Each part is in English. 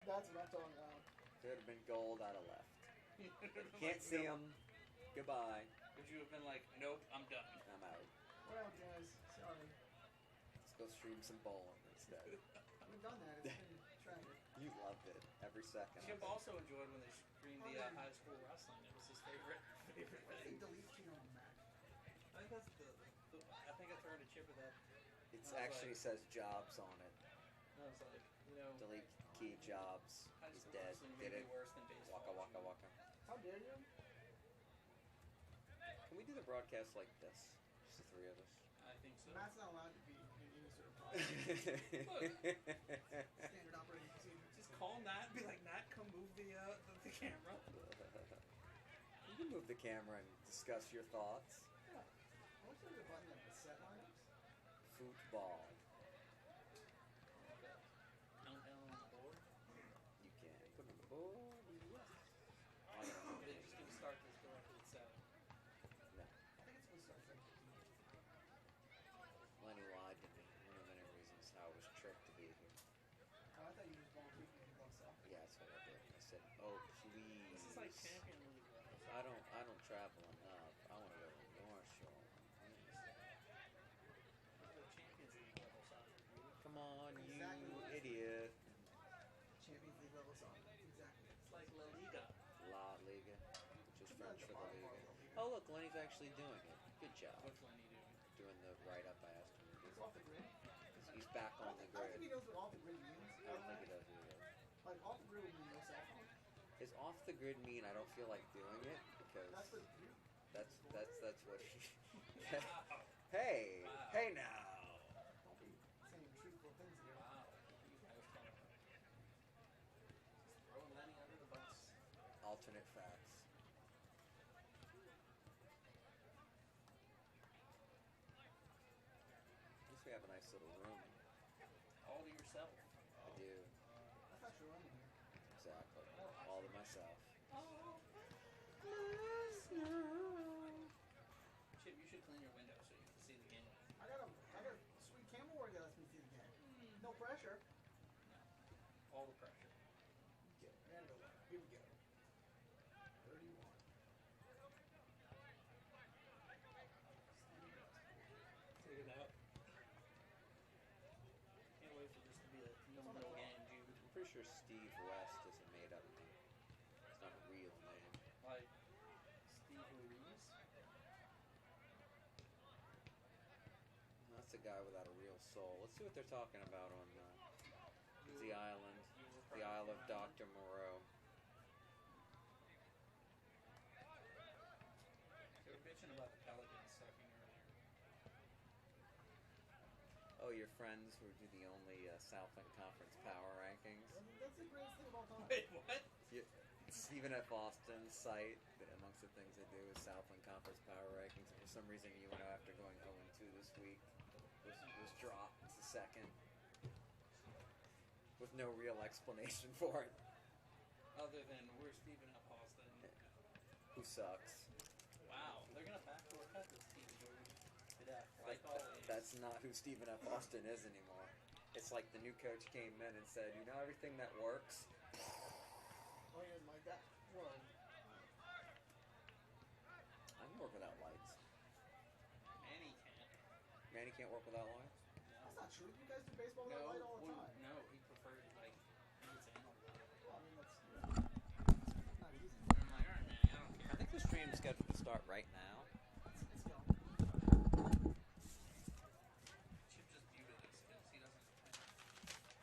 That's what I'm talking about. Could have been gold, I'd have left. Can't see him. Goodbye. Would you have been like, nope, I'm done? I'm out. Well, guys, sorry. Let's go stream some bowling instead. We've done that. It's been tragic. You loved it every second. Chip also enjoyed when they streamed the high school wrestling. It was his favorite What's the thing. delete key on the Mac? I think that's I think I turned a chip at that. It I was actually like- says jobs on it. I was like, Delete key jobs. high He's school dead. wrestling may Did be it. worse than baseball. Waka waka waka. How dare you? Can we do the broadcast like this? Just the three of us? I think so. Matt's not allowed to be in any sort of standard operating procedure. Just call Nat and be like, Nat, come move the camera. You can move the camera and discuss your thoughts. Yeah. I wish there was a button like the set lineups. Football. Countdown on the board. You can put it on the board. Yes. I don't know. They're just gonna start this directly at 7. No. I think it's supposed to start like 15. Lenny lied to me. One of many reasons how I was tricked to be here. Oh, I thought you just volunteered to go south. Yeah, that's what I did. I said, "Oh, please." This is like Champion League. I don't travel enough. I want to go to North Shore. Please. Champions League level soccer, dude. Come on, Exactly. you idiot. Champions League level soccer. Exactly. It's like La Liga. La Liga, which is Could be French like for the the bottom Liga. part of the Liga. Oh, look, Lenny's actually doing it. Good job. What's Lenny doing? Doing the write-up I asked him to do. It's off the grid. He's back I on don't the think, I don't think he grid. knows what off the grid means. I don't think he does either. Like, off the grid would mean no cell phone. Is off the grid mean I don't feel like doing it? Because That's what you. that's what he... Wow. Hey! Wow. Hey now! Don't be saying truthful things here. Wow. You guys talking about just throwing Lenny under the bus. Alternate facts. At least we have a nice little room. All to yourself. I do. I thought you were running here. Exactly. All to myself. Chip, you should clean your window so you can see the game. I got a sweet camera work that lets me see the game. No pressure. All the pressure. Okay, and here we go. 31. Take it out. Can't wait for this to be a no game, dude. I'm pretty sure Steve West is a made-up name. It's not a real name. Like Steve Ruiz. That's a guy without a real soul. Let's see what they're talking about on the island. The Isle of Dr. Moreau. They were bitching about the Pelicans sucking earlier. Oh, your friends who do the only Southland Conference power rankings? That's the greatest thing of all time. Wait, what? Stephen F. Austin's site, amongst the things they do is Southland Conference power rankings. And for some reason, UNO, after going 0-2 this week, was dropped to second. With no real explanation for it. Other than we're Stephen F. Austin. Who sucks. Wow, they're gonna backdoor cut this team, Jordan. To death, like always. That's not who Stephen F. Austin is anymore. It's like the new coach came in and said, you know everything that works? Oh, he doesn't like that. Whoa. I can work without lights. Manny can't. Manny can't work without lights? That's not true. You guys do baseball without light all the time. No, he preferred like needs animal light. Well, I mean, that's not easy. I'm like, alright, Manny, I don't I care. think the stream's scheduled to start right now. Let's go. Chip just muted us because he doesn't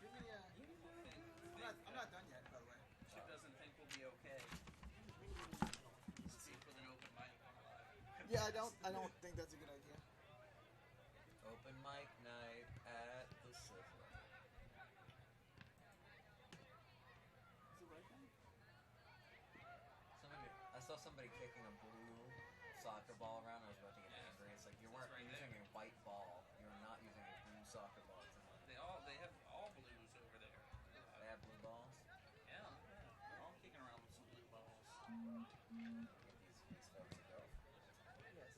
Give me I'm not done yet, by the way. Chip doesn't think we'll be okay. Speak with an open mic on live. Yeah, I don't think that's a good idea. Open mic night at the Pacific. Is it right then? I saw somebody kicking a blue soccer ball around. I was about to get angry. It's like you weren't It's right using there. a white ball. You're not using a blue soccer ball. They have all blues over there. They have blue balls. Yeah, they're all kicking around with some blue balls. Get these folks to go. Yes.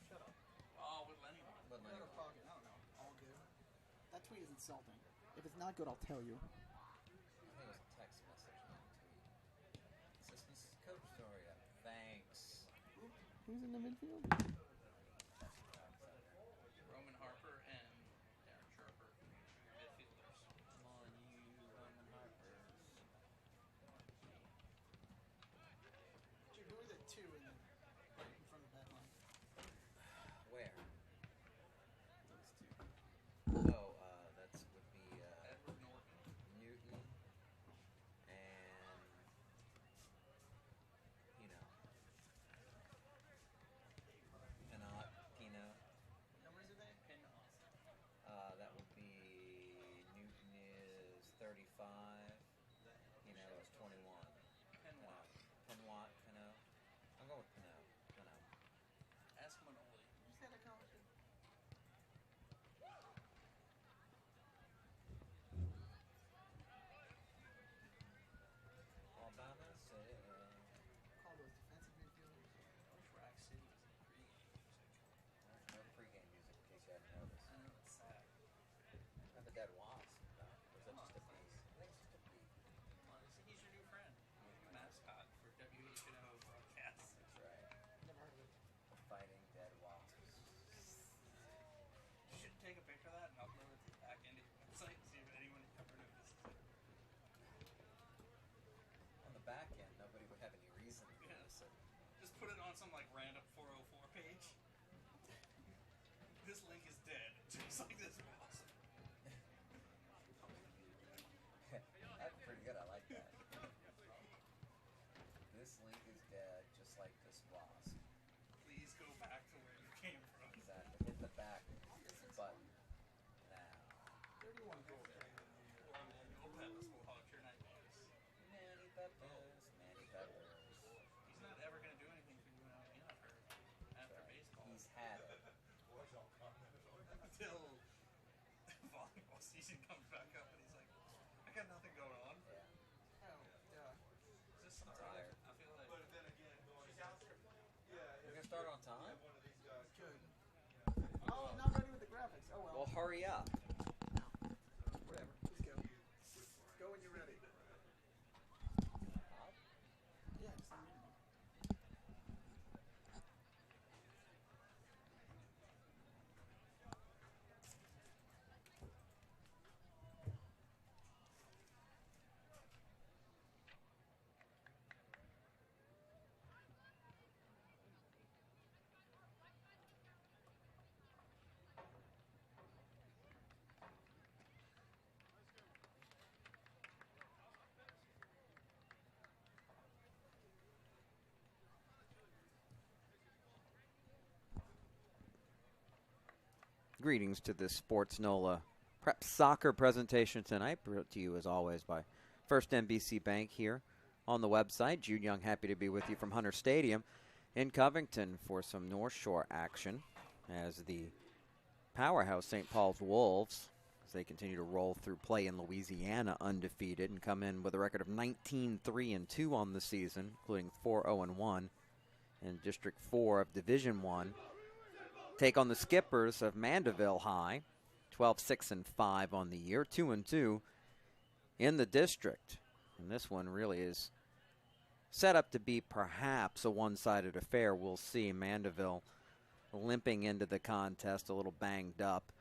Shut up. Oh, with Lenny. But What are talking? I don't know. All good. That tweet is insulting. If it's not good, I'll tell you. I think it was a text message. Who's in the midfield? Roman Harper and Darren Sharper, midfielders. Come on, you Roman Harpers. Who are the two in front of the back line? Where? Those two. Oh, that would be Edward Norton. Newton and Pino. What numbers are they? Pinot. That would be Newton is 35. Pino is 21. Pinot. Pinot. I'm going with Pino. Ask Manoli. Who's that accomplishment? Alabama said. Call those defensive midfielders. Wish Rack City was in pregame music. No pregame music in case you hadn't noticed. I know it's sad. I have a dead wasp. No? Or is that just a beast? I think it's just a bee. Well, he's your new friend. Mascot for WHNO broadcasts. That's right. Never heard of it. The fighting dead wasps. You should take a picture of that and upload it to the back end of your website and see if anyone ever notices it. On the back end, nobody would have any reason to notice it. Just put it on some like random 404 page. This link is dead, just like this wasp. That's pretty good. I like that. This link is dead, just like this wasp. Please go back to where you came from. Exactly. Hit the back button now. 31 goals. Or Emmanuel Pettis will haunt your nightmares. Manny Peppers. He's not ever going to do anything for you and I've heard, after baseball. He's had it. Until volleyball season comes back up and he's like, I got nothing going on. Yeah. Oh, yeah. Is this some tired? I feel like. We're gonna start on time? Good. Oh, I'm not ready with the graphics. Oh, well. Well, hurry up. Whatever. Just go. Go when you're ready. Yeah, just a minute. Greetings to this Sports NOLA Prep Soccer presentation tonight, brought to you as always by First NBC Bank here on the website. Jude Young, happy to be with you from Hunter Stadium in Covington for some North Shore action as the powerhouse St. Paul's Wolves, as they continue to roll through play in Louisiana undefeated and come in with a record of 19-3-2 on the season, including 4-0-1 in District 4 of Division 1. Take on the Skippers of Mandeville High, 12-6-5 on the year, 2-2 in the district. And this one really is set up to be perhaps a one-sided affair. We'll see. Mandeville limping into the contest, a little banged up.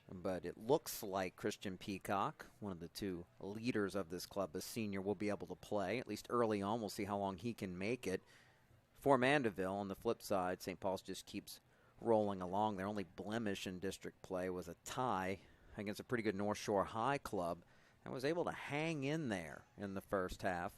But it looks like Christian Peacock, one of the two leaders of this club, a senior, will be able to play, at least early on. We'll see how long he can make it. For Mandeville, on the flip side, St. Paul's just keeps rolling along. Their only blemish in district play was a tie against a pretty good North Shore High club and was able to hang in there in the first half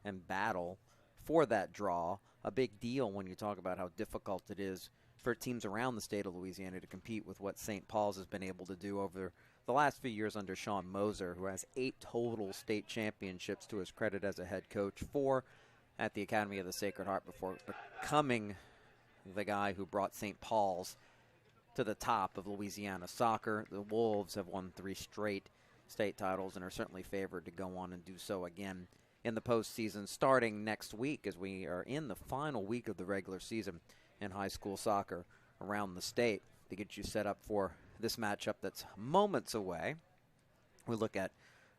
and battle for that draw. A big deal when you talk about how difficult it is for teams around the state of Louisiana to compete with what St. Paul's has been able to do over the last few years under Sean Moser, who has 8 total state championships to his credit as a head coach, 4 at the Academy of the Sacred Heart before becoming the guy who brought St. Paul's to the top of Louisiana soccer. The Wolves have won 3 straight state titles and are certainly favored to go on and do so again in the postseason starting next week, as we are in the final week of the regular season in high school soccer around the state. To get you set up for this matchup that's moments away, we look at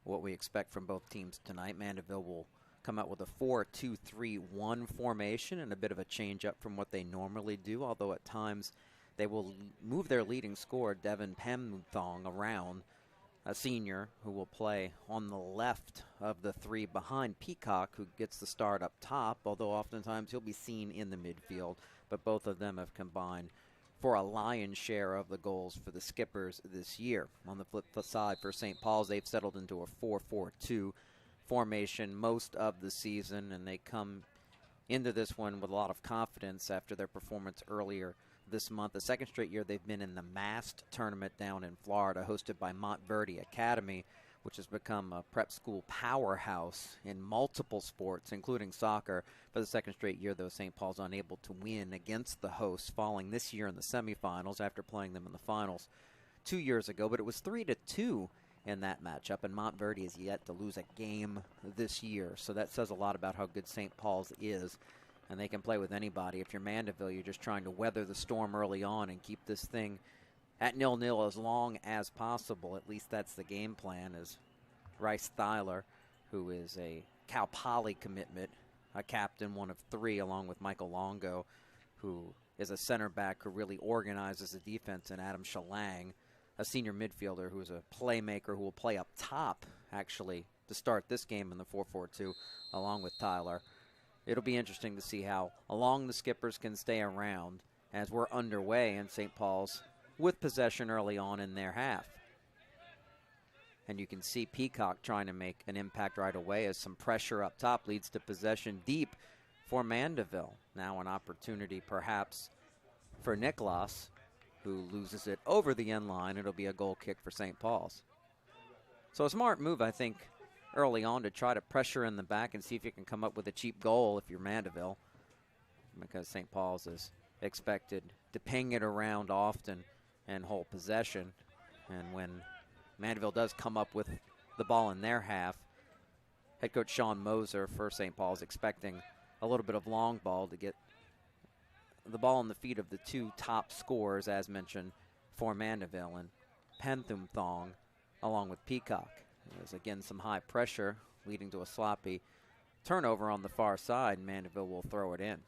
what we expect from both teams tonight. Mandeville will come out with a 4-2-3-1 formation and a bit of a change up from what they normally do, although at times they will move their leading scorer, Devin Pemthong, around, a senior who will play on the left of the three behind Peacock, who gets the start up top, although oftentimes he'll be seen in the midfield. But both of them have combined for a lion's share of the goals for the Skippers this year. On the flip side for St. Paul's, they've settled into a 4-4-2 formation most of the season, and they come into this one with a lot of confidence after their performance earlier this month. The second straight year they've been in the Mast tournament down in Florida, hosted by Montverde Academy, which has become a prep school powerhouse in multiple sports, including soccer. For the second straight year, though, St. Paul's unable to win against the hosts, falling this year in the semifinals after playing them in the finals 2 years ago. But it was 3-2 in that matchup, and Montverde is yet to lose a game this year. So that says a lot about how good St. Paul's is, and they can play with anybody. If you're Mandeville, you're just trying to weather the storm early on and keep this thing at 0-0 as long as possible. At least that's the game plan, as Rice Thyler, who is a Cal Poly commitment, a captain, one of three, along with Michael Longo, who is a center back who really organizes the defense, and Adam Shalang, a senior midfielder who is a playmaker who will play up top, actually, to start this game in the 4-4-2, along with Tyler. It'll be interesting to see how long the Skippers can stay around as we're underway in St. Paul's with possession early on in their half. And you can see Peacock trying to make an impact right away as some pressure up top leads to possession deep for Mandeville. Now an opportunity perhaps for Niklas, who loses it over the end line. It'll be a goal kick for St. Paul's. So a smart move, I think, early on to try to pressure in the back and see if you can come up with a cheap goal if you're Mandeville, because St. Paul's is expected to ping it around often and hold possession. And when Mandeville does come up with the ball in their half, head coach Sean Moser for St. Paul's expecting a little bit of long ball to get the ball in the feet of the two top scorers, as mentioned, for Mandeville, and Pemthong along with Peacock. There's again some high pressure leading to a sloppy turnover on the far side. Mandeville will throw it in.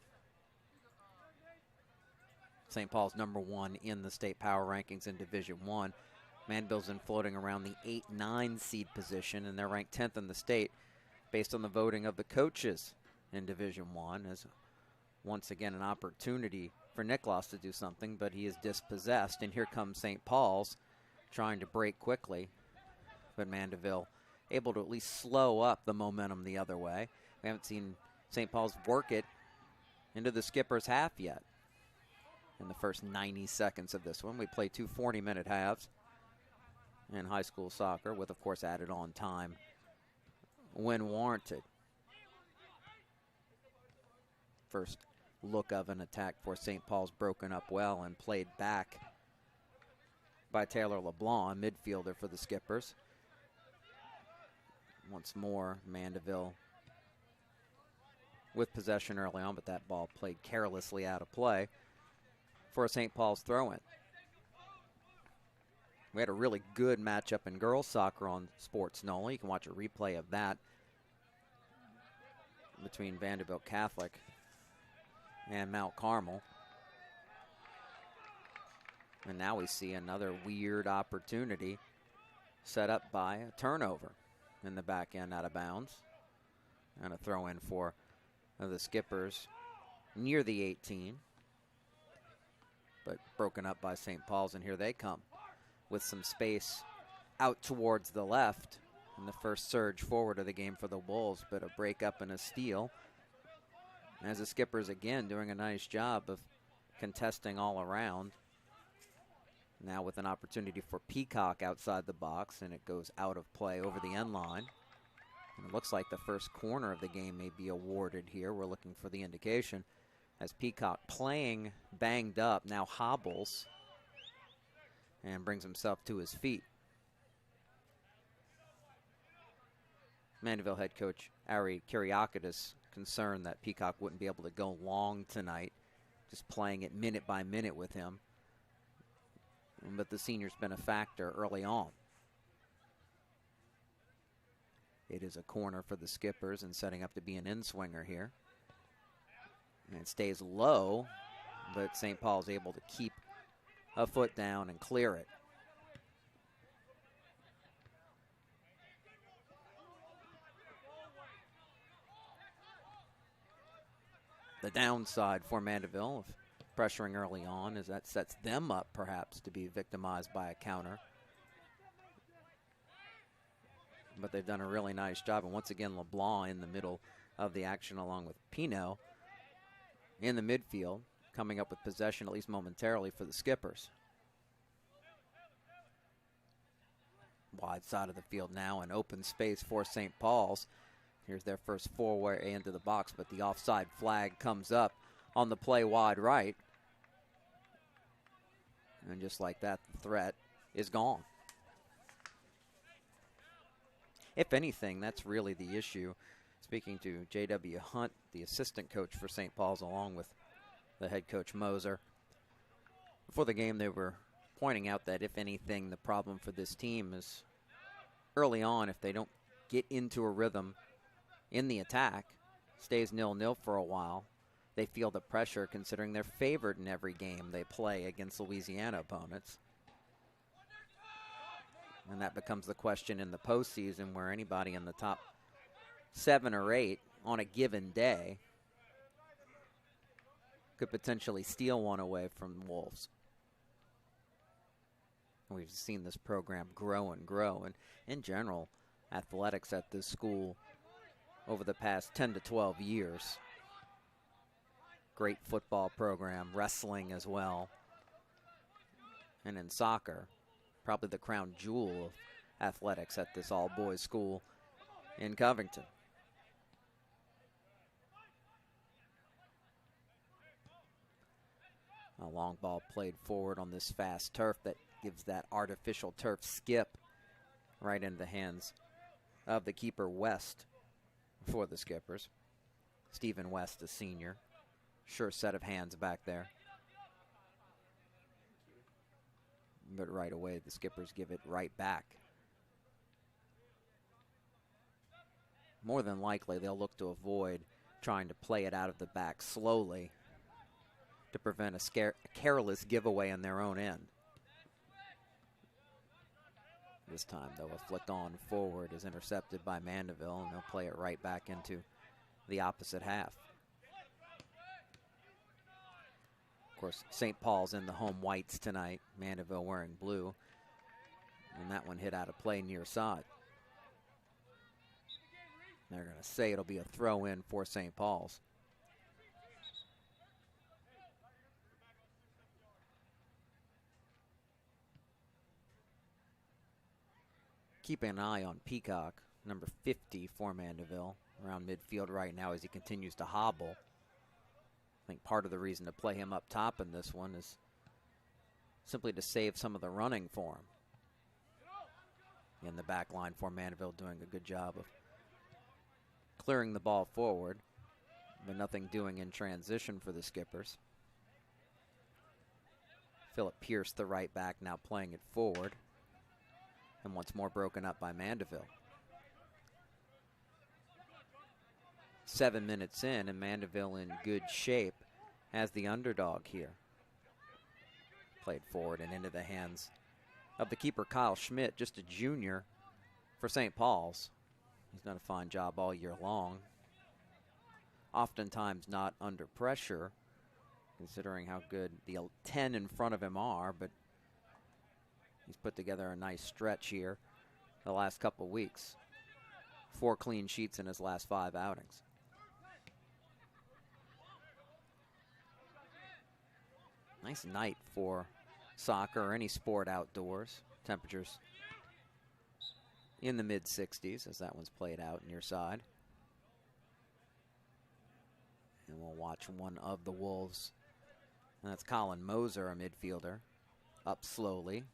St. Paul's number one in the state power rankings in Division I. Mandeville's been floating around the 8-9 seed position, and they're ranked 10th in the state based on the voting of the coaches in Division I. As once again an opportunity for Niklas to do something, but he is dispossessed, and here comes St. Paul's trying to break quickly, but Mandeville able to at least slow up the momentum the other way. We haven't seen St. Paul's work it into the Skipper's half yet. In the first 90 seconds of this one, we play two 40-minute halves in high school soccer, with, of course, added on time when warranted. First look of an attack for St. Paul's broken up well and played back by Taylor LeBlanc, midfielder for the Skippers. Once more, Mandeville with possession early on, but that ball played carelessly out of play for a St. Paul's throw-in. We had a really good matchup in girls soccer on Sports NOLA. You can watch a replay of that between Vanderbilt Catholic and Mount Carmel. And now we see another weird opportunity set up by a turnover in the back end out of bounds. And a throw-in for the Skippers near the 18. But broken up by St. Paul's, and here they come with some space out towards the left in the first surge forward of the game for the Wolves, but a break up and a steal. As the Skippers again doing a nice job of contesting all around. Now with an opportunity for Peacock outside the box, and it goes out of play over the end line. And it looks like the first corner of the game may be awarded here. We're looking for the indication, as Peacock, playing banged up, now hobbles and brings himself to his feet. Mandeville head coach Ari Kyriakidis concerned that Peacock wouldn't be able to go long tonight, just playing it minute by minute with him. But the senior's been a factor early on. It is a corner for the Skippers and setting up to be an in-swinger here. And it stays low, but St. Paul's able to keep a foot down and clear it. The downside for Mandeville of pressuring early on is that sets them up perhaps to be victimized by a counter. But they've done a really nice job. And once again, LeBlanc in the middle of the action along with Pino in the midfield, coming up with possession at least momentarily for the Skippers. Wide side of the field now, an open space for St. Paul's. Here's their first four-way into the box, but the offside flag comes up on the play wide right. And just like that, the threat is gone. If anything, that's really the issue. Speaking to J.W. Hunt, the assistant coach for St. Paul's, along with the head coach Moser. Before the game, they were pointing out that, if anything, the problem for this team is early on, if they don't get into a rhythm in the attack, stays 0-0 for a while, they feel the pressure considering they're favored in every game they play against Louisiana opponents. And that becomes the question in the postseason, where anybody in the top 7 or 8 on a given day could potentially steal one away from the Wolves. We've seen this program grow and grow, and in general, athletics at this school over the past 10 to 12 years. Great football program, wrestling as well, and in soccer, probably the crown jewel of athletics at this all-boys school in Covington. A long ball played forward on this fast turf that gives that artificial turf skip right into the hands of the keeper West for the Skippers. Stephen West, a senior. Sure set of hands back there. But right away, the Skippers give it right back. More than likely, they'll look to avoid trying to play it out of the back slowly to prevent a careless giveaway on their own end. This time, though, a flick on forward is intercepted by Mandeville, and they'll play it right back into the opposite half. Of course, St. Paul's in the home whites tonight, Mandeville wearing blue, and that one hit out of play near side. They're going to say it'll be a throw in for St. Paul's. Keeping an eye on Peacock, number 50 for Mandeville, around midfield right now as he continues to hobble. I think part of the reason to play him up top in this one is simply to save some of the running for him. In the back line for Mandeville, doing a good job of clearing the ball forward, but nothing doing in transition for the Skippers. Philip Pierce, the right back, now playing it forward. And once more broken up by Mandeville. 7 minutes in, and Mandeville in good shape as the underdog here. Played forward and into the hands of the keeper, Kyle Schmidt, just a junior for St. Paul's. He's done a fine job all year long. Oftentimes not under pressure, considering how good the 10 in front of him are, but he's put together a nice stretch here the last couple weeks. 4 clean sheets in his last 5 outings. Nice night for soccer or any sport outdoors. Temperatures in the mid-60s as that one's played out near side. And we'll watch one of the Wolves. And that's Colin Moser, a midfielder, up slowly,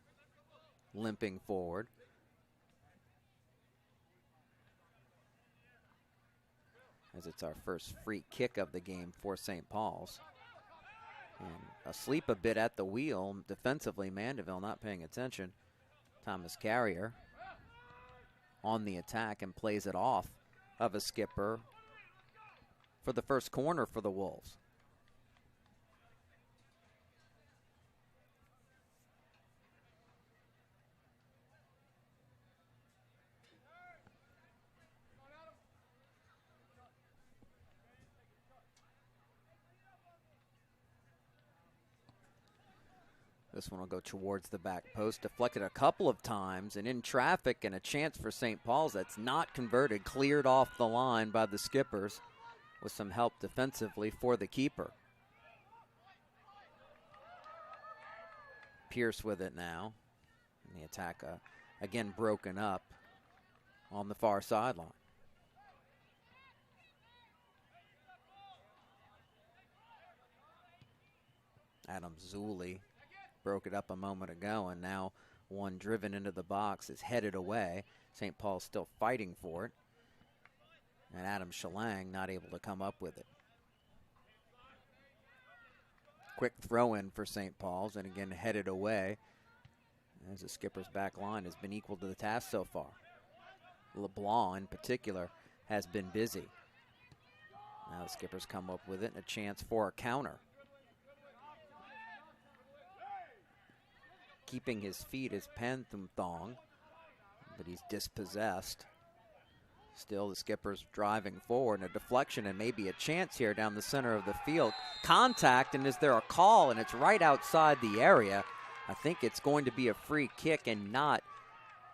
limping forward. As it's our first free kick of the game for St. Paul's. And asleep a bit at the wheel defensively, Mandeville not paying attention. Thomas Carrier on the attack and plays it off of a skipper for the first corner for the Wolves. This one will go towards the back post, deflected a couple of times, and in traffic and a chance for St. Paul's that's not converted, cleared off the line by the Skippers with some help defensively for the keeper. Pierce with it now, and the attack again broken up on the far sideline. Adam Zulli broke it up a moment ago, and now one driven into the box is headed away. St. Paul's still fighting for it, and Adam Shalang not able to come up with it. Quick throw in for St. Paul's, and again headed away as the Skipper's back line has been equal to the task so far. LeBlanc in particular has been busy. Now the Skippers come up with it and a chance for a counter. Keeping his feet is Panthumthong, but he's dispossessed. Still, the Skippers driving forward, and a deflection and maybe a chance here down the center of the field. Contact, and is there a call? And it's right outside the area. I think it's going to be a free kick and not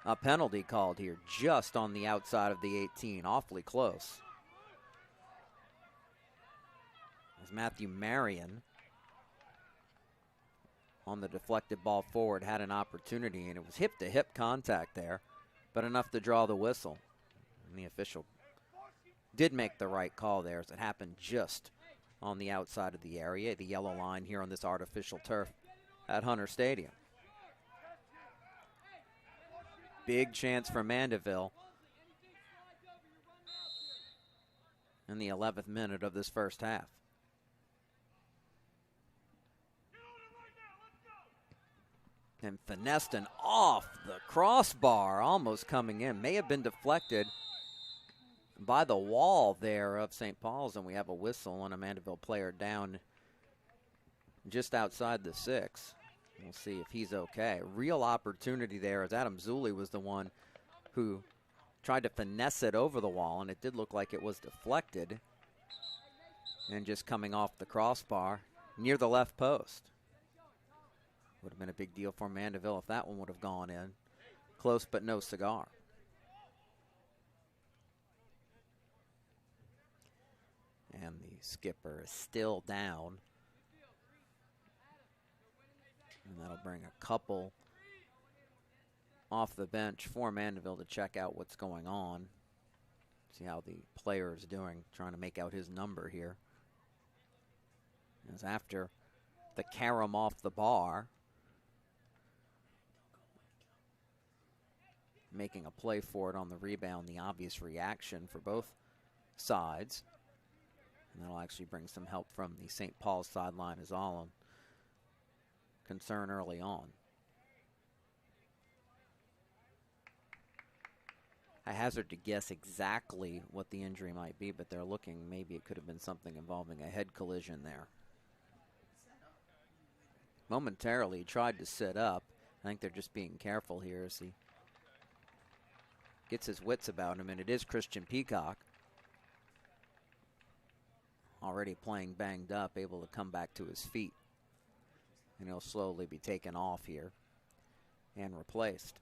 a penalty called here, just on the outside of the 18. Awfully close. As Matthew Marion on the deflected ball forward had an opportunity, and it was hip-to-hip contact there, but enough to draw the whistle. And the official did make the right call there, as it happened just on the outside of the area, the yellow line here on this artificial turf at Hunter Stadium. Big chance for Mandeville in the 11th minute of this first half. And finessed and off the crossbar, almost coming in. May have been deflected by the wall there of St. Paul's, and we have a whistle on a Mandeville player down just outside the 6. We'll see if he's okay. Real opportunity there, as Adam Zulli was the one who tried to finesse it over the wall, and it did look like it was deflected and just coming off the crossbar near the left post. Would have been a big deal for Mandeville if that one would have gone in. Close but no cigar. And the skipper is still down. And that'll bring a couple off the bench for Mandeville to check out what's going on. See how the player is doing, trying to make out his number here. As after the carom off the bar, making a play for it on the rebound, the obvious reaction for both sides. And that'll actually bring some help from the St. Paul's sideline as all concern early on. I hazard to guess exactly what the injury might be, but they're looking, maybe it could have been something involving a head collision there. Momentarily, he tried to sit up. I think they're just being careful here as he gets his wits about him, and it is Christian Peacock. Already playing banged up, able to come back to his feet. And he'll slowly be taken off here and replaced.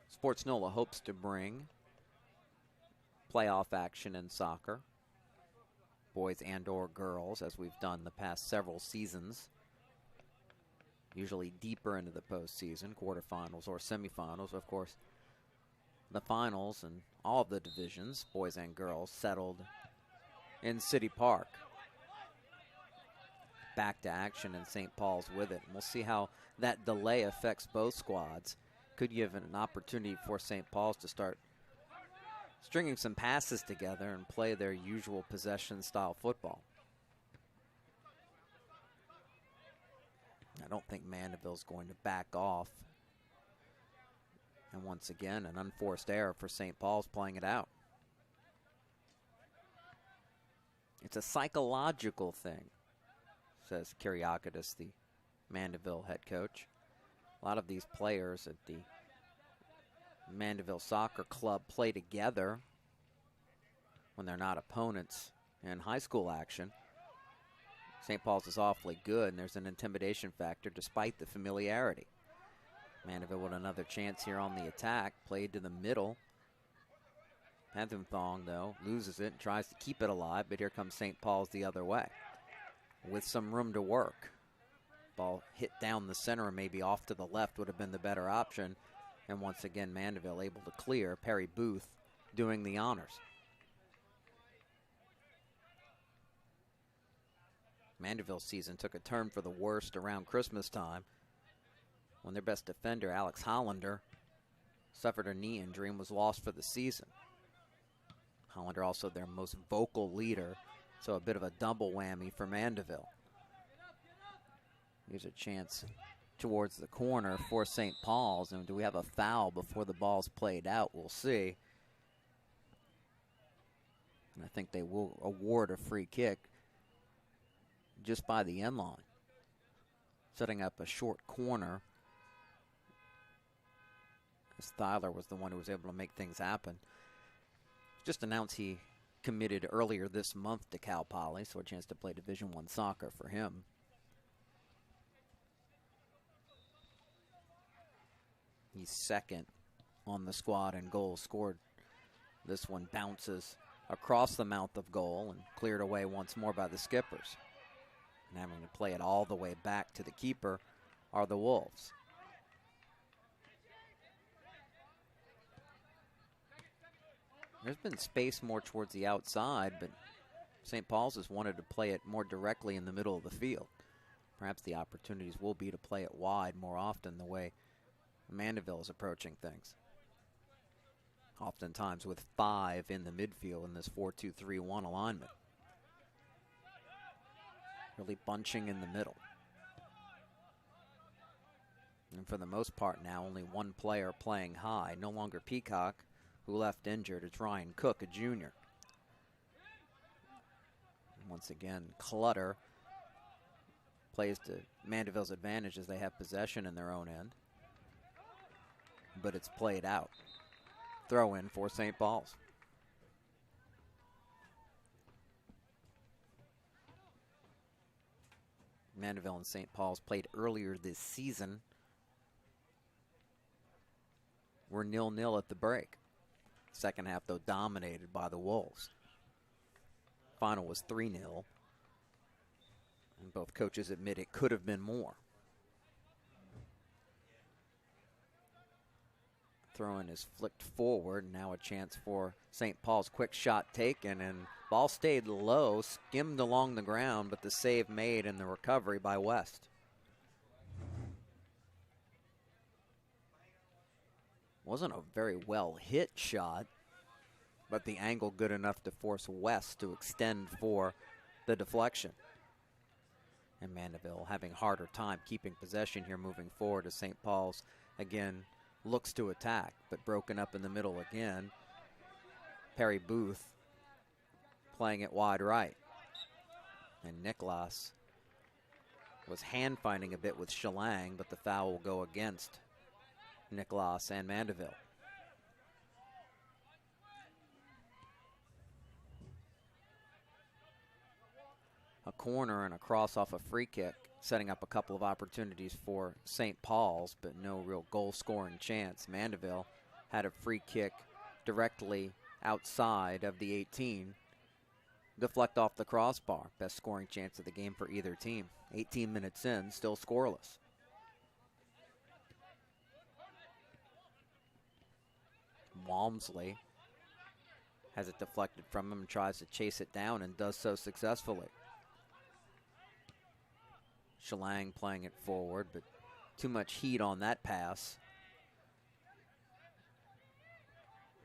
Sports NOLA hopes to bring playoff action in soccer, boys and or girls, as we've done the past several seasons. Usually deeper into the postseason, quarterfinals or semifinals. Of course, the finals and all of the divisions, boys and girls, settled in City Park. Back to action, and St. Paul's with it. And we'll see how that delay affects both squads. Could give an opportunity for St. Paul's to start stringing some passes together and play their usual possession style football. I don't think Mandeville's going to back off. And once again, an unforced error for St. Paul's playing it out. It's a psychological thing, says Kyriakidis, the Mandeville head coach. A lot of these players at the Mandeville Soccer Club play together when they're not opponents in high school action. St. Paul's is awfully good, and there's an intimidation factor despite the familiarity. Mandeville with another chance here on the attack, played to the middle. Panthonthong, though, loses it and tries to keep it alive, but here comes St. Paul's the other way with some room to work. Ball hit down the center and maybe off to the left would have been the better option. And once again, Mandeville able to clear. Perry Booth doing the honors. Mandeville's season took a turn for the worst around Christmas time when their best defender, Alex Hollander, suffered a knee injury and was lost for the season. Hollander also their most vocal leader, so a bit of a double whammy for Mandeville. Here's a chance towards the corner for St. Paul's, and do we have a foul before the ball's played out? We'll see. And I think they will award a free kick just by the end line, setting up a short corner. As Thyler was the one who was able to make things happen. Just announced he committed earlier this month to Cal Poly, so a chance to play Division I soccer for him. He's second on the squad in goals scored. This one bounces across the mouth of goal and cleared away once more by the Skippers. And having to play it all the way back to the keeper are the Wolves. There's been space more towards the outside, but St. Paul's has wanted to play it more directly in the middle of the field. Perhaps the opportunities will be to play it wide more often the way Mandeville is approaching things. Oftentimes with 5 in the midfield in this 4-2-3-1 alignment. Really bunching in the middle. And for the most part now, only one player playing high. No longer Peacock, who left injured. It's Ryan Cook, a junior. Once again, Clutter plays to Mandeville's advantage as they have possession in their own end. But it's played out. Throw in for St. Paul's. Mandeville and St. Paul's played earlier this season. Were 0-0 at the break. Second half, though, dominated by the Wolves. Final was 3-0. And both coaches admit it could have been more. Throw-in is flicked forward. Now a chance for St. Paul's. Quick shot taken, and ball stayed low, skimmed along the ground, but the save made and the recovery by West. Wasn't a very well hit shot, but the angle good enough to force West to extend for the deflection. And Mandeville having harder time keeping possession here moving forward as St. Paul's again looks to attack, but broken up in the middle again. Perry Booth playing it wide right. And Nicholas was hand-finding a bit with Shalang, but the foul will go against Nicholas and Mandeville. A corner and a cross off a free kick, setting up a couple of opportunities for St. Paul's, but no real goal-scoring chance. Mandeville had a free kick directly outside of the 18. Deflect off the crossbar. Best scoring chance of the game for either team. 18 minutes in, still scoreless. Walmsley has it deflected from him and tries to chase it down and does so successfully. Shalang playing it forward, but too much heat on that pass.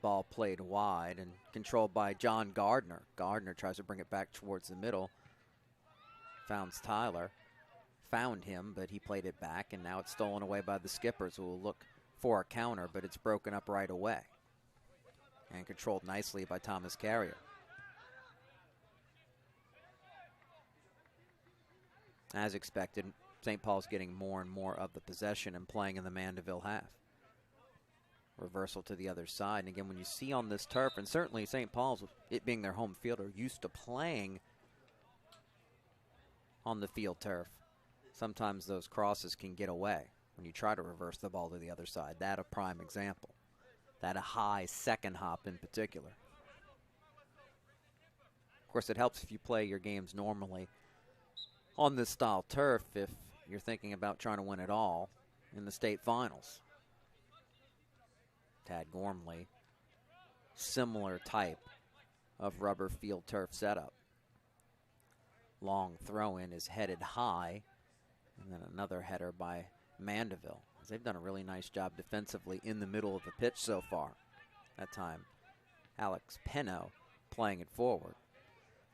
Ball played wide and controlled by John Gardner. Gardner tries to bring it back towards the middle. Founds Tyler. Found him, but he played it back, and now it's stolen away by the Skippers, who will look for a counter, but it's broken up right away. And controlled nicely by Thomas Carrier. As expected, St. Paul's getting more and more of the possession and playing in the Mandeville half. Reversal to the other side. And again, when you see on this turf, and certainly St. Paul's, it being their home field, are used to playing on the field turf. Sometimes those crosses can get away when you try to reverse the ball to the other side. That a prime example. That a high second hop in particular. Of course, it helps if you play your games normally on this style turf if you're thinking about trying to win it all in the state finals. Tad Gormley, similar type of rubber field turf setup. Long throw-in is headed high, and then another header by Mandeville. They've done a really nice job defensively in the middle of the pitch so far. That time, Alex Penno playing it forward.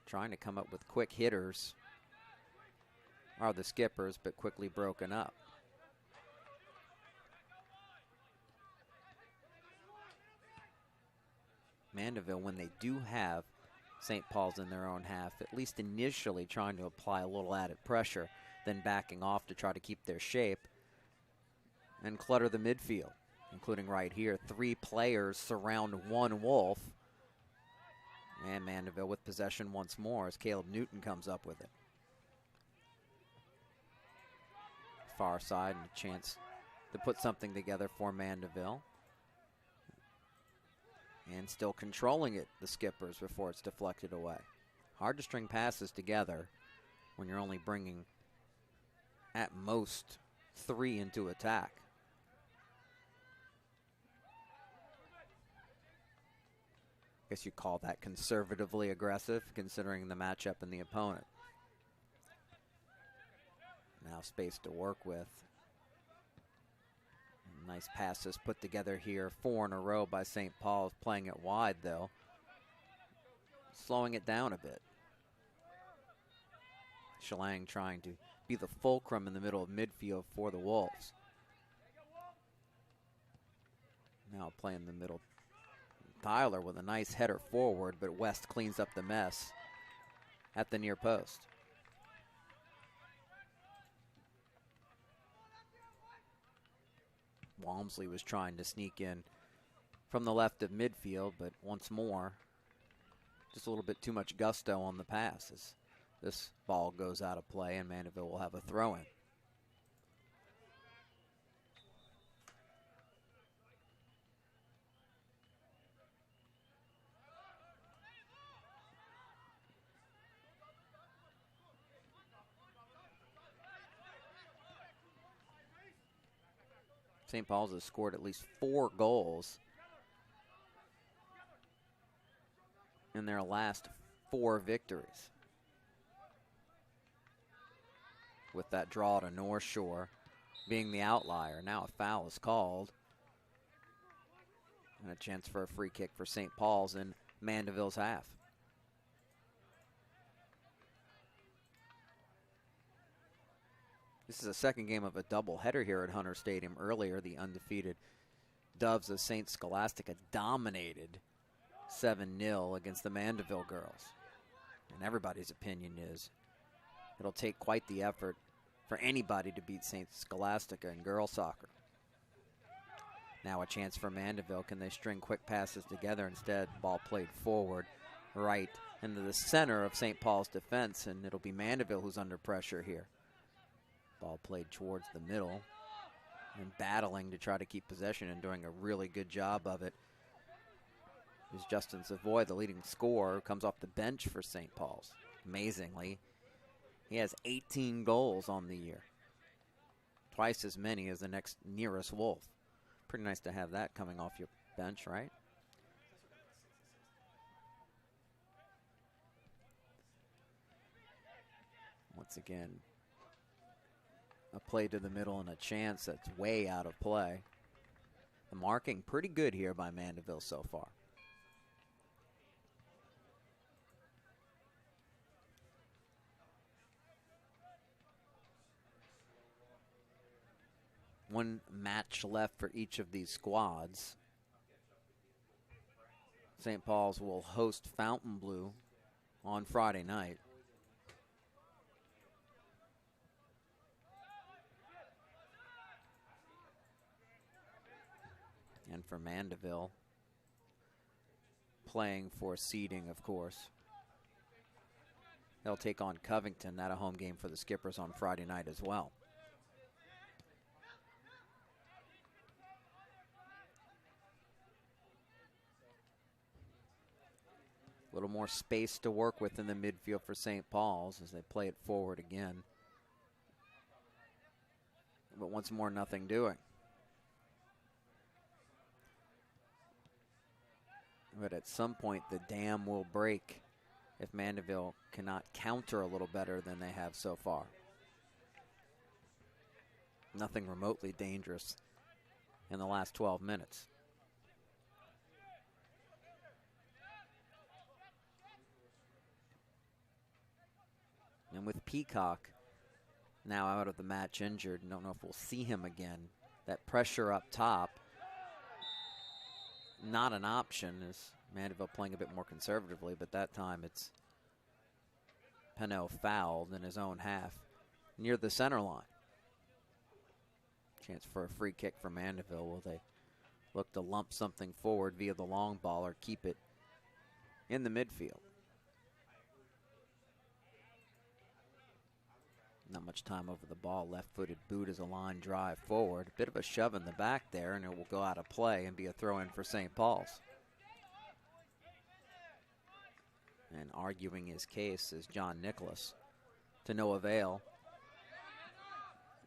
Trying to come up with quick hitters are the Skippers, but quickly broken up. Mandeville, when they do have St. Paul's in their own half, at least initially trying to apply a little added pressure, then backing off to try to keep their shape and clutter the midfield, including right here. 3 players surround 1 Wolf. And Mandeville with possession once more as Caleb Newton comes up with it. Far side and a chance to put something together for Mandeville. And still controlling it, the Skippers, before it's deflected away. Hard to string passes together when you're only bringing, at most, 3 into attack. I guess you call that conservatively aggressive, considering the matchup and the opponent. Now space to work with. Nice passes put together here. 4 in a row by St. Paul's, playing it wide, though. Slowing it down a bit. Shalang trying to be the fulcrum in the middle of midfield for the Wolves. Now playing the middle. Tyler with a nice header forward, but West cleans up the mess at the near post. Walmsley was trying to sneak in from the left of midfield, but once more, just a little bit too much gusto on the pass as this ball goes out of play, and Mandeville will have a throw-in. St. Paul's has scored at least 4 goals in their last 4 victories. With that draw to North Shore being the outlier. Now a foul is called. And a chance for a free kick for St. Paul's in Mandeville's half. This is a second game of a doubleheader here at Hunter Stadium. Earlier, the undefeated Doves of St. Scholastica dominated 7-0 against the Mandeville girls. And everybody's opinion is it'll take quite the effort for anybody to beat St. Scholastica in girls soccer. Now a chance for Mandeville. Can they string quick passes together? Instead, ball played forward, right into the center of St. Paul's defense, and it'll be Mandeville who's under pressure here. Ball played towards the middle and battling to try to keep possession and doing a really good job of it is Justin Savoy, the leading scorer, who comes off the bench for St. Paul's. Amazingly, he has 18 goals on the year. Twice as many as the next nearest Wolf. Pretty nice to have that coming off your bench, right? Once again, a play to the middle and a chance that's way out of play. The marking pretty good here by Mandeville so far. One match left for each of these squads. St. Paul's will host Fontainebleau on Friday night. And for Mandeville, playing for seeding, of course. They'll take on Covington at a home game for the Skippers on Friday night as well. A little more space to work with in the midfield for St. Paul's as they play it forward again. But once more, nothing doing. But at some point, the dam will break if Mandeville cannot counter a little better than they have so far. Nothing remotely dangerous in the last 12 minutes. And with Peacock now out of the match injured, don't know if we'll see him again. That pressure up top, not an option, as Mandeville playing a bit more conservatively, but that time it's Peno fouled in his own half near the center line. Chance for a free kick for Mandeville. Will they look to lump something forward via the long ball or keep it in the midfield? Not much time over the ball. Left-footed boot as a line drive forward. Bit of a shove in the back there, and it will go out of play and be a throw-in for St. Paul's. And arguing his case is John Nicholas, to no avail.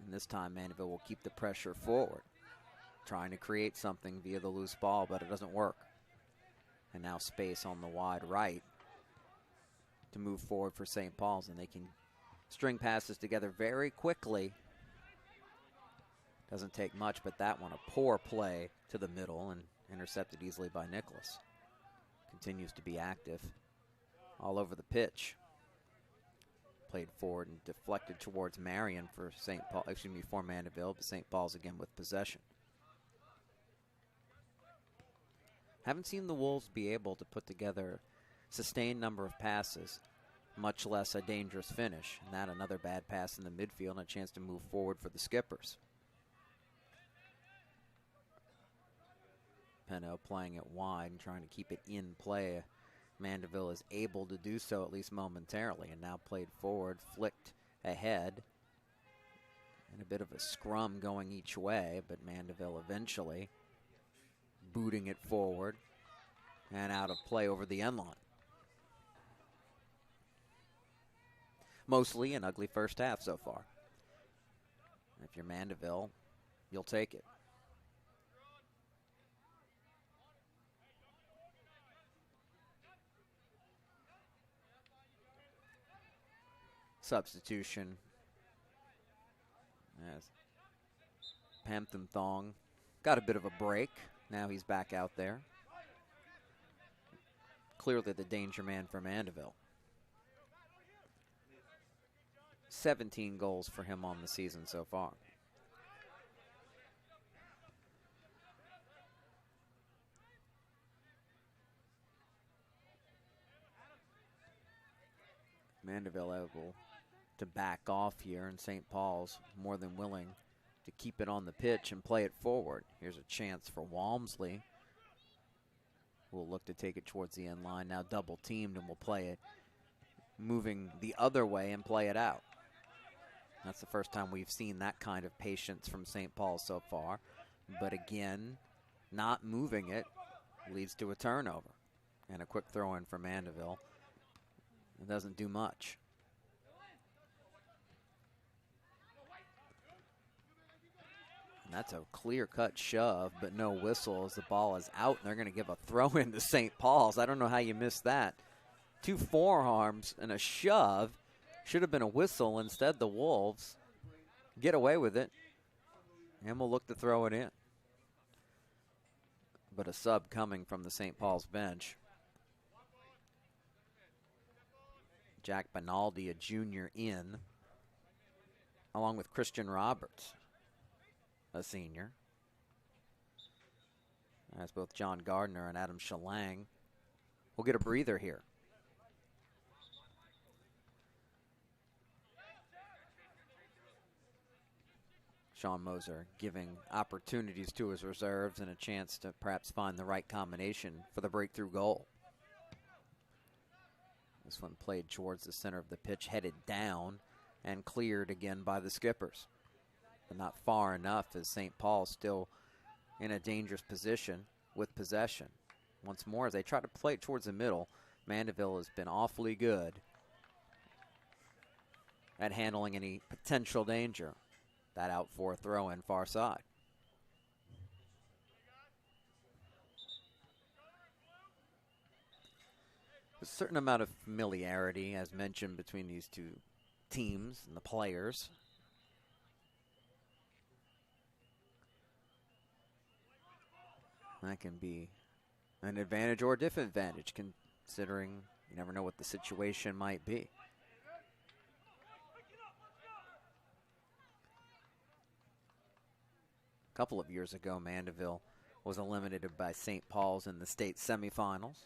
And this time Mandeville will keep the pressure forward, trying to create something via the loose ball, but it doesn't work. And now space on the wide right to move forward for St. Paul's, and they can string passes together very quickly. Doesn't take much, but that one a poor play to the middle and intercepted easily by Nicholas. Continues to be active all over the pitch. Played forward and deflected towards Marion for for Mandeville, but St. Paul's again with possession. Haven't seen the Wolves be able to put together a sustained number of passes, much less a dangerous finish. And that another bad pass in the midfield and a chance to move forward for the Skippers. Peno playing it wide and trying to keep it in play. Mandeville is able to do so at least momentarily, and now played forward, flicked ahead. And a bit of a scrum going each way, but Mandeville eventually booting it forward and out of play over the end line. Mostly an ugly first half so far. If you're Mandeville, you'll take it. Substitution as Pampton Thong got a bit of a break. Now he's back out there. Clearly the danger man for Mandeville. 17 goals for him on the season so far. Mandeville able to back off here, and St. Paul's more than willing to keep it on the pitch and play it forward. Here's a chance for Walmsley, who will look to take it towards the end line. Now double teamed and will play it moving the other way and play it out. That's the first time we've seen that kind of patience from St. Paul's so far. But again, not moving it leads to a turnover and a quick throw in for Mandeville. It doesn't do much. And that's a clear-cut shove, but no whistle as the ball is out, and they're going to give a throw-in to St. Paul's. I don't know how you missed that. 2 forearms and a shove. Should have been a whistle. Instead, the Wolves get away with it, and will look to throw it in. but a sub coming from the St. Paul's bench. Jack Benaldi, a junior, in, along with Christian Roberts, a senior. As both John Gardner and Adam Shalang will get a breather here. Sean Moser giving opportunities to his reserves and a chance to perhaps find the right combination for the breakthrough goal. This one played towards the center of the pitch, headed down and cleared again by the Skippers. But not far enough, as St. Paul still in a dangerous position with possession. Once more, as they try to play it towards the middle, Mandeville has been awfully good at handling any potential danger. That out for a throw in far side. A certain amount of familiarity, as mentioned, between these two teams and the players. That can be an advantage or a disadvantage, considering you never know what the situation might be. A couple of years ago, Mandeville was eliminated by St. Paul's in the state semifinals.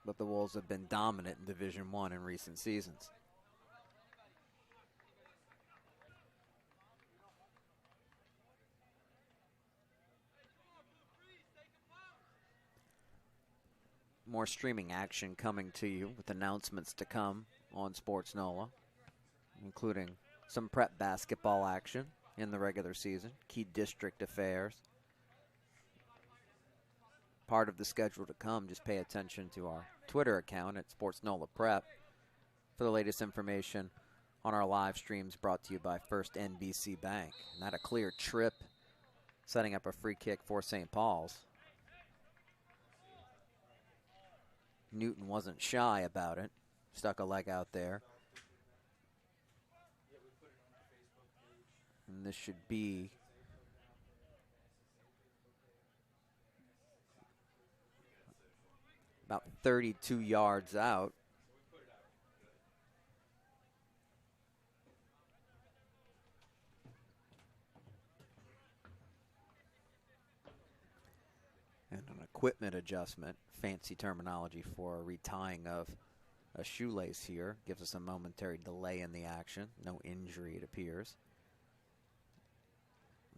But the Wolves have been dominant in Division I in recent seasons. More streaming action coming to you with announcements to come on Sports NOLA, including some prep basketball action in the regular season, key district affairs. Part of the schedule to come, just pay attention to our Twitter account at Sports NOLA Prep for the latest information on our live streams brought to you by First NBC Bank. Not a clear trip, setting up a free kick for St. Paul's. Newton wasn't shy about it, stuck a leg out there. And this should be about 32 yards out. And an equipment adjustment, fancy terminology for a retying of a shoelace here. Gives us a momentary delay in the action. No injury, it appears.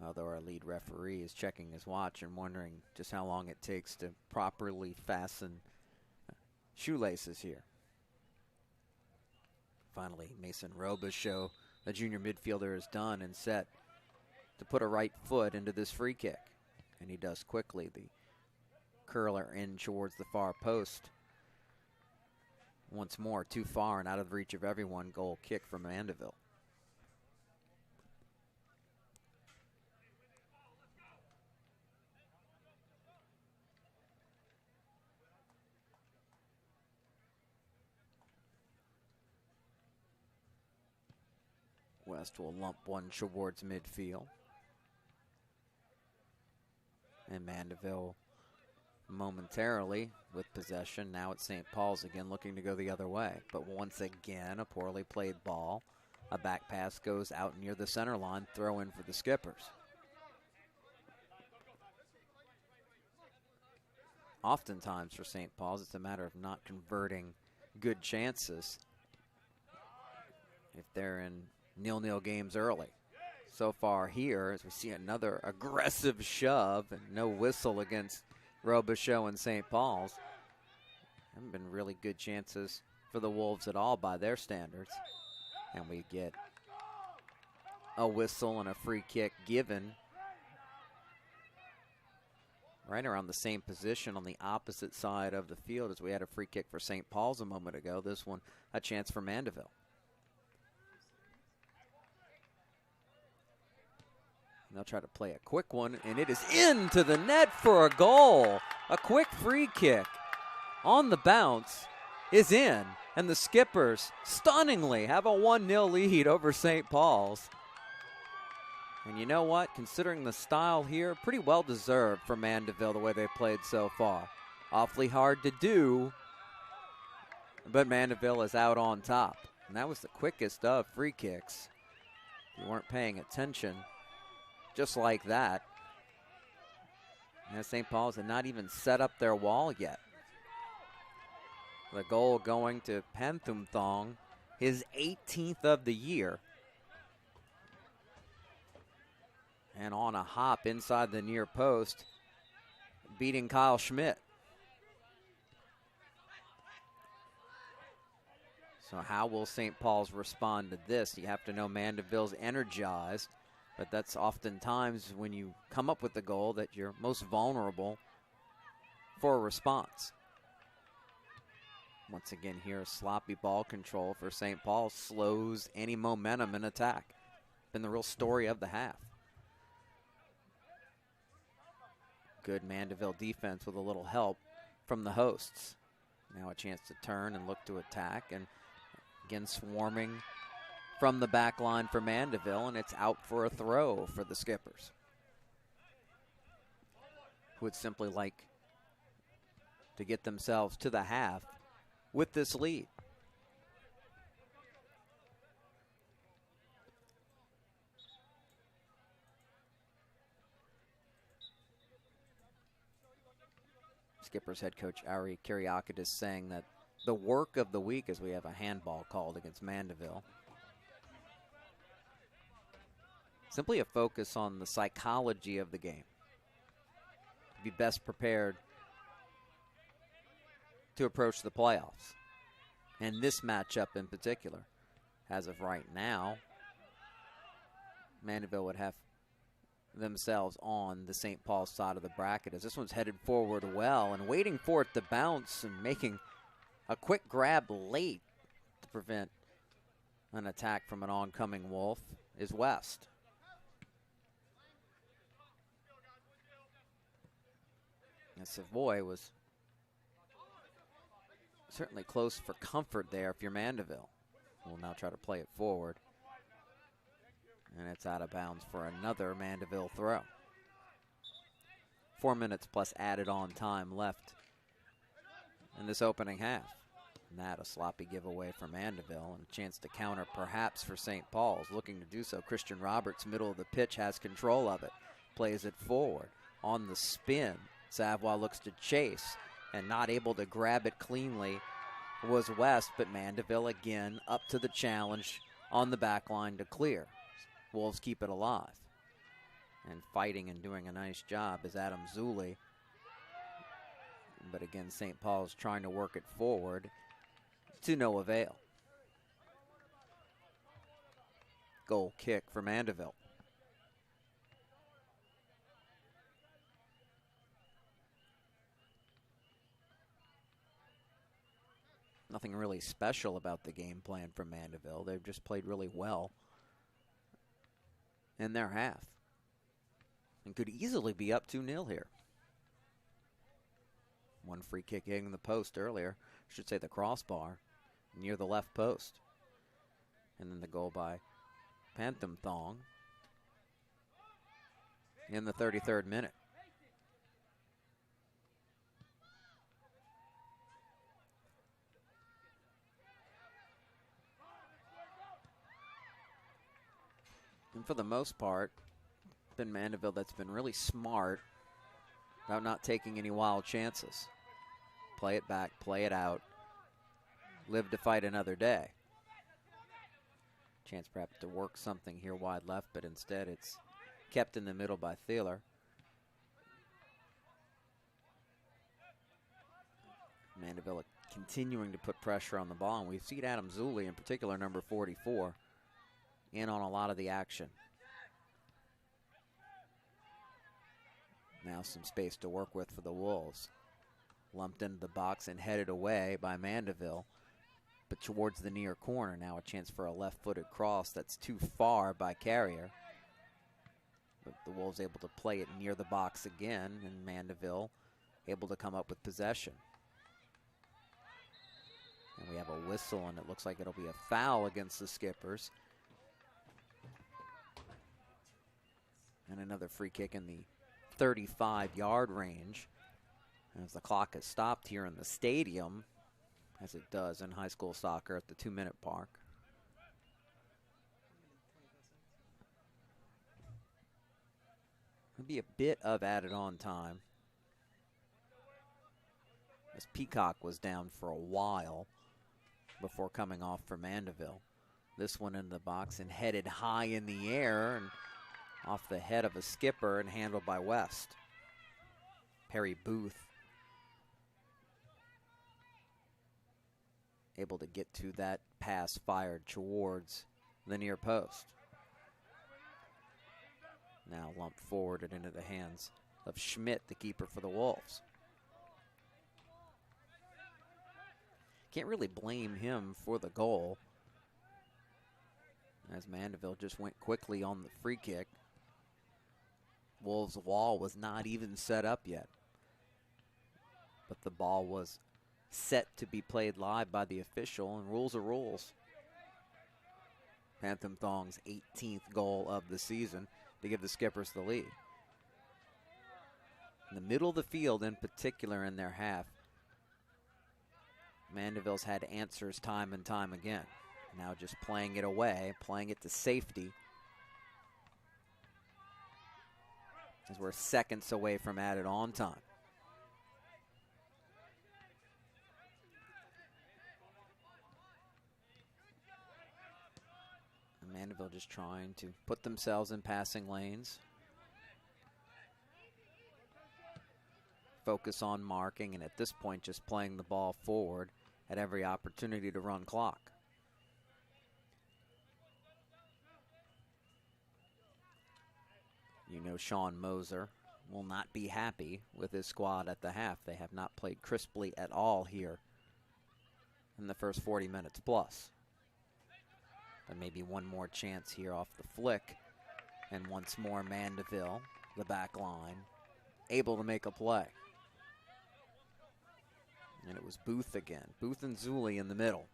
Although our lead referee is checking his watch and wondering just how long it takes to properly fasten shoelaces here. Finally, Mason Robichaux, the junior midfielder, is done and set to put a right foot into this free kick. And he does quickly. The curler in towards the far post. Once more, too far and out of the reach of everyone. Goal kick from Mandeville. West will lump one towards midfield. And Mandeville momentarily with possession. Now it's St. Paul's again looking to go the other way. But once again, a poorly played ball. A back pass goes out near the center line. Throw in for the Skippers. Oftentimes for St. Paul's, it's a matter of not converting good chances if they're in 0-0 games early. So far here, as we see another aggressive shove and no whistle against Robichaux and St. Paul's. Haven't been really good chances for the Wolves at all by their standards. And we get a whistle and a free kick given right around the same position on the opposite side of the field as we had a free kick for St. Paul's a moment ago. This one, a chance for Mandeville. And they'll try to play a quick one, and it is into the net for a goal. A quick free kick on the bounce is in, and the Skippers stunningly have a 1-0 lead over St. Paul's. And you know what? Considering the style here, pretty well deserved for Mandeville the way they played so far. Awfully hard to do, but Mandeville is out on top. And that was the quickest of free kicks. If you weren't paying attention, just like that. And St. Paul's had not even set up their wall yet. The goal going to Panthumthong, his 18th of the year. And on a hop inside the near post, beating Kyle Schmidt. So how will St. Paul's respond to this? You have to know Mandeville's energized, but that's oftentimes when you come up with the goal that you're most vulnerable for a response. Once again here, sloppy ball control for St. Paul slows any momentum in attack. Been the real story of the half. Good Mandeville defense with a little help from the hosts. Now a chance to turn and look to attack, and again swarming from the back line for Mandeville, and it's out for a throw for the Skippers, who would simply like to get themselves to the half with this lead. Skippers head coach Ari Kyriakidis saying that the work of the week is we have a handball called against Mandeville. Simply a focus on the psychology of the game. Be best prepared to approach the playoffs. And this matchup in particular, as of right now, Mandeville would have themselves on the St. Paul side of the bracket, as this one's headed forward well and waiting for it to bounce and making a quick grab late to prevent an attack from an oncoming Wolf is West. And Savoy was certainly close for comfort there if you're Mandeville. We'll now try to play it forward. And it's out of bounds for another Mandeville throw. 4 minutes plus added on time left in this opening half. And that a sloppy giveaway for Mandeville and a chance to counter perhaps for St. Paul's. Looking to do so. Christian Roberts, middle of the pitch, has control of it. Plays it forward. On the spin, Savoy looks to chase and not able to grab it cleanly was West, but Mandeville again up to the challenge on the back line to clear. Wolves keep it alive. And fighting and doing a nice job is Adam Zuli. But again, St. Paul's trying to work it forward to no avail. Goal kick for Mandeville. Nothing really special about the game plan for Mandeville. They've just played really well in their half and could easily be up 2-0 here. One free kick hitting the post earlier. I should say the crossbar near the left post. And then the goal by Panthumthong in the 33rd minute. And for the most part, been Mandeville that's been really smart about not taking any wild chances. Play it back, play it out, live to fight another day. Chance perhaps to work something here wide left, but instead it's kept in the middle by Thaler. Mandeville continuing to put pressure on the ball, and we've seen Adam Zuli, in particular, number 44, in on a lot of the action. Now some space to work with for the Wolves. Lumped into the box and headed away by Mandeville, but towards the near corner. Now a chance for a left-footed cross that's too far by Carrier. But the Wolves able to play it near the box again, and Mandeville able to come up with possession. And we have a whistle, and it looks like it'll be a foul against the Skippers. And another free kick in the 35-yard range. As the clock has stopped here in the stadium, as it does in high school soccer at the 2-minute mark. It'll be a bit of added on time, as Peacock was down for a while before coming off for Mandeville. This one in the box and headed high in the air and off the head of a skipper and handled by West. Perry Booth able to get to that pass fired towards the near post. Now lumped forward and into the hands of Schmidt, the keeper for the Wolves. Can't really blame him for the goal, as Mandeville just went quickly on the free kick. Wolves' wall was not even set up yet, but the ball was set to be played live by the official, and rules are rules. Phantom Thong's 18th goal of the season to give the Skippers the lead. In the middle of the field, in particular in their half, Mandeville's had answers time and time again. Now just playing it away, playing it to safety, as we're seconds away from added on time. And Mandeville just trying to put themselves in passing lanes. Focus on marking, and at this point just playing the ball forward at every opportunity to run clock. You know Sean Moser will not be happy with his squad at the half. They have not played crisply at all here in the first 40 minutes plus. But maybe one more chance here off the flick. And once more Mandeville, the back line, able to make a play. And it was Booth again. Booth and Zuli in the middle.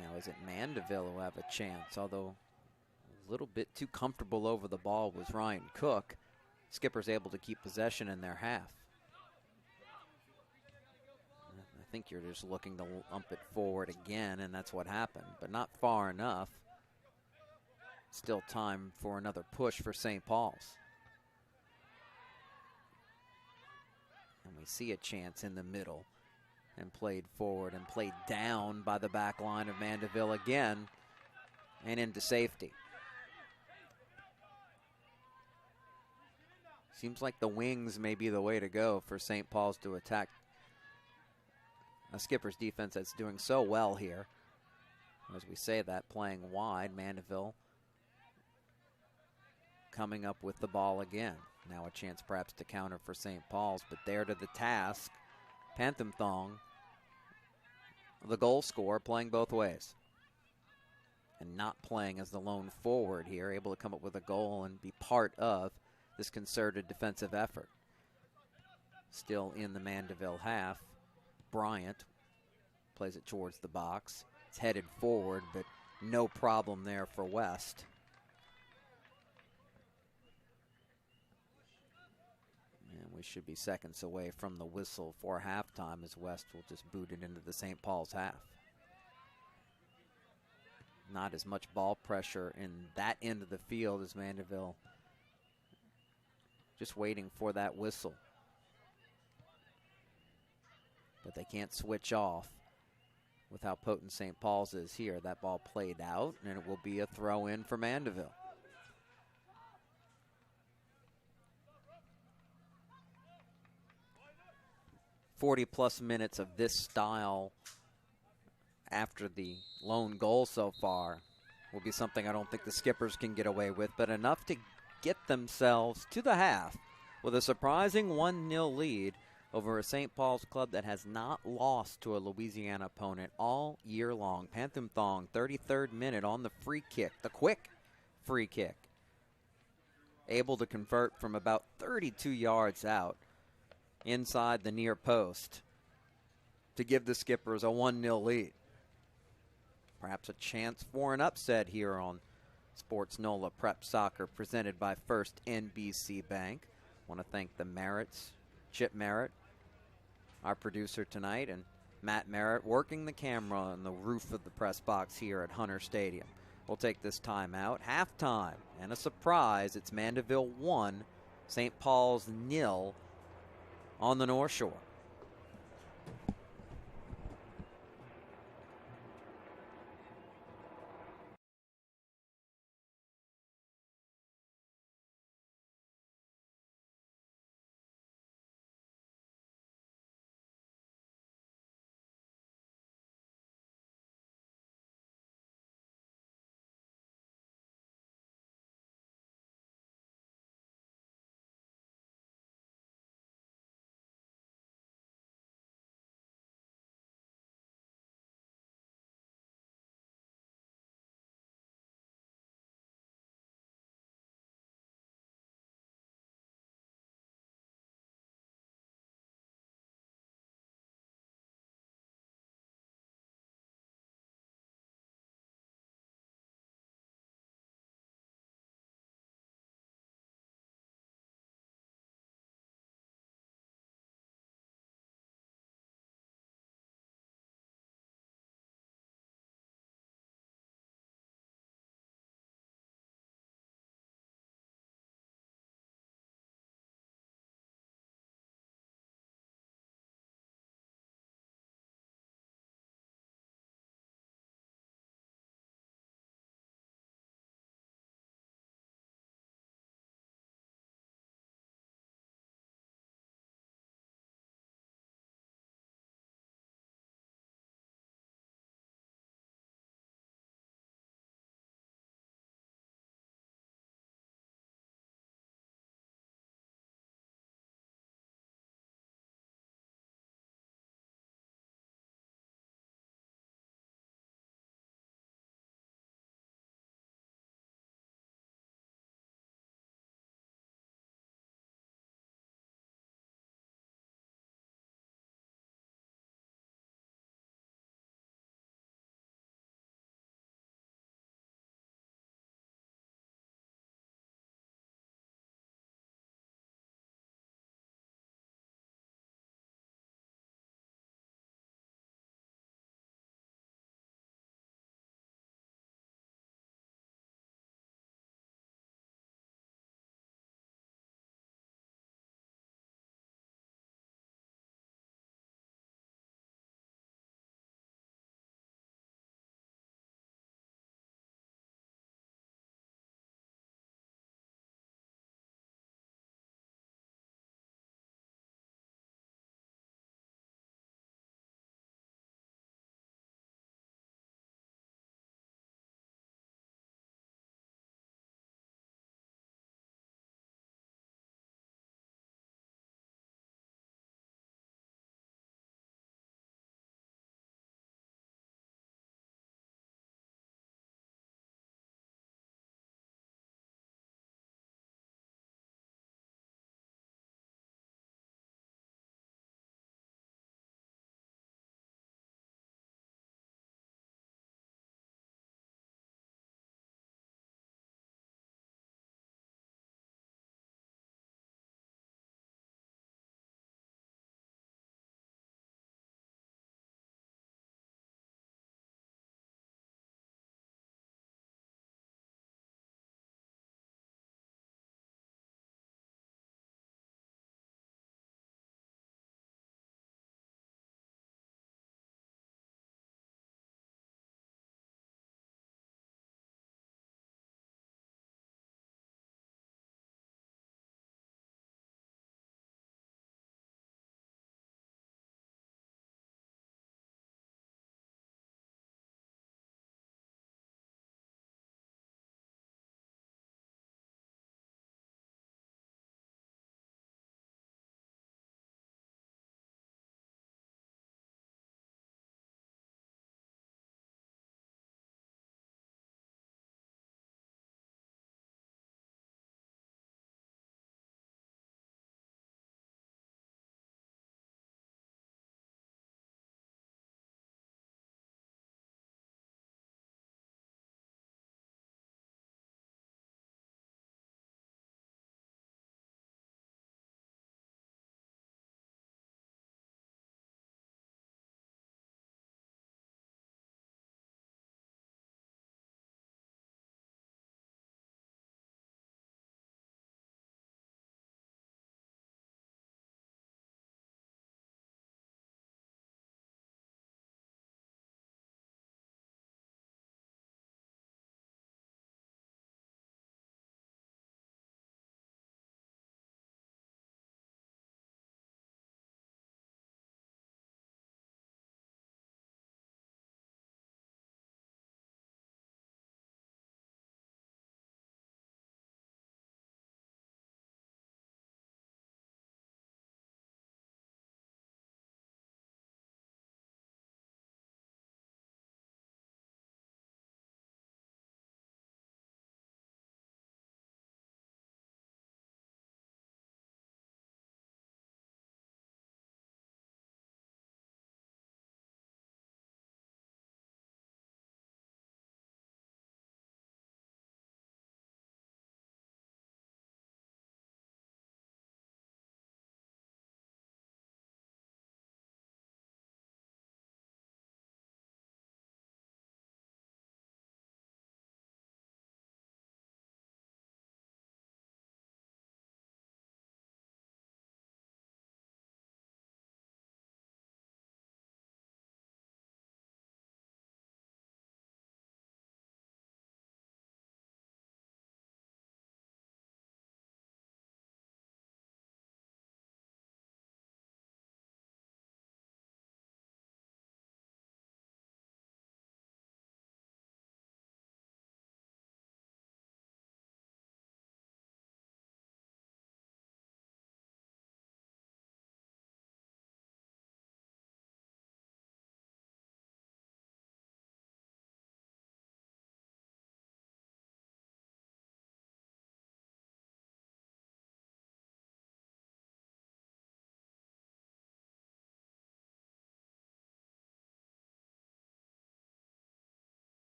Now is it Mandeville who have a chance, although a little bit too comfortable over the ball was Ryan Cook. Skipper's able to keep possession in their half. I think you're just looking to lump it forward again, and that's what happened, but not far enough. Still time for another push for St. Paul's. And we see a chance in the middle, and played forward and played down by the back line of Mandeville again and into safety. Seems like the wings may be the way to go for St. Paul's to attack a Skipper's defense that's doing so well here. As we say that, playing wide, Mandeville coming up with the ball again. Now a chance perhaps to counter for St. Paul's, but there to the task, Phantom Thong, the goal scorer, playing both ways. And not playing as the lone forward here, able to come up with a goal and be part of this concerted defensive effort. Still in the Mandeville half, Bryant plays it towards the box. It's headed forward, but no problem there for West. And we should be seconds away from the whistle for halftime, as West will just boot it into the St. Paul's half. Not as much ball pressure in that end of the field as Mandeville. Just waiting for that whistle. But they can't switch off with how potent St. Paul's is here. That ball played out, and it will be a throw in for Mandeville. +40 minutes of this style after the lone goal so far will be something I don't think the Skippers can get away with, but enough to get themselves to the half with a surprising 1-0 lead over a St. Paul's club that has not lost to a Louisiana opponent all year long. Phantom Thong, 33rd minute on the free kick, the quick free kick. Able to convert from about 32 yards out inside the near post to give the Skippers a 1-0 lead. perhaps a chance for an upset here on Sports NOLA Prep Soccer presented by First NBC Bank. Want to thank the Merritts, Chip Merritt, our producer tonight, and Matt Merritt working the camera on the roof of the press box here at Hunter Stadium. We'll take this time out. Halftime, and a surprise, it's Mandeville 1, St. Paul's 0 on the North Shore.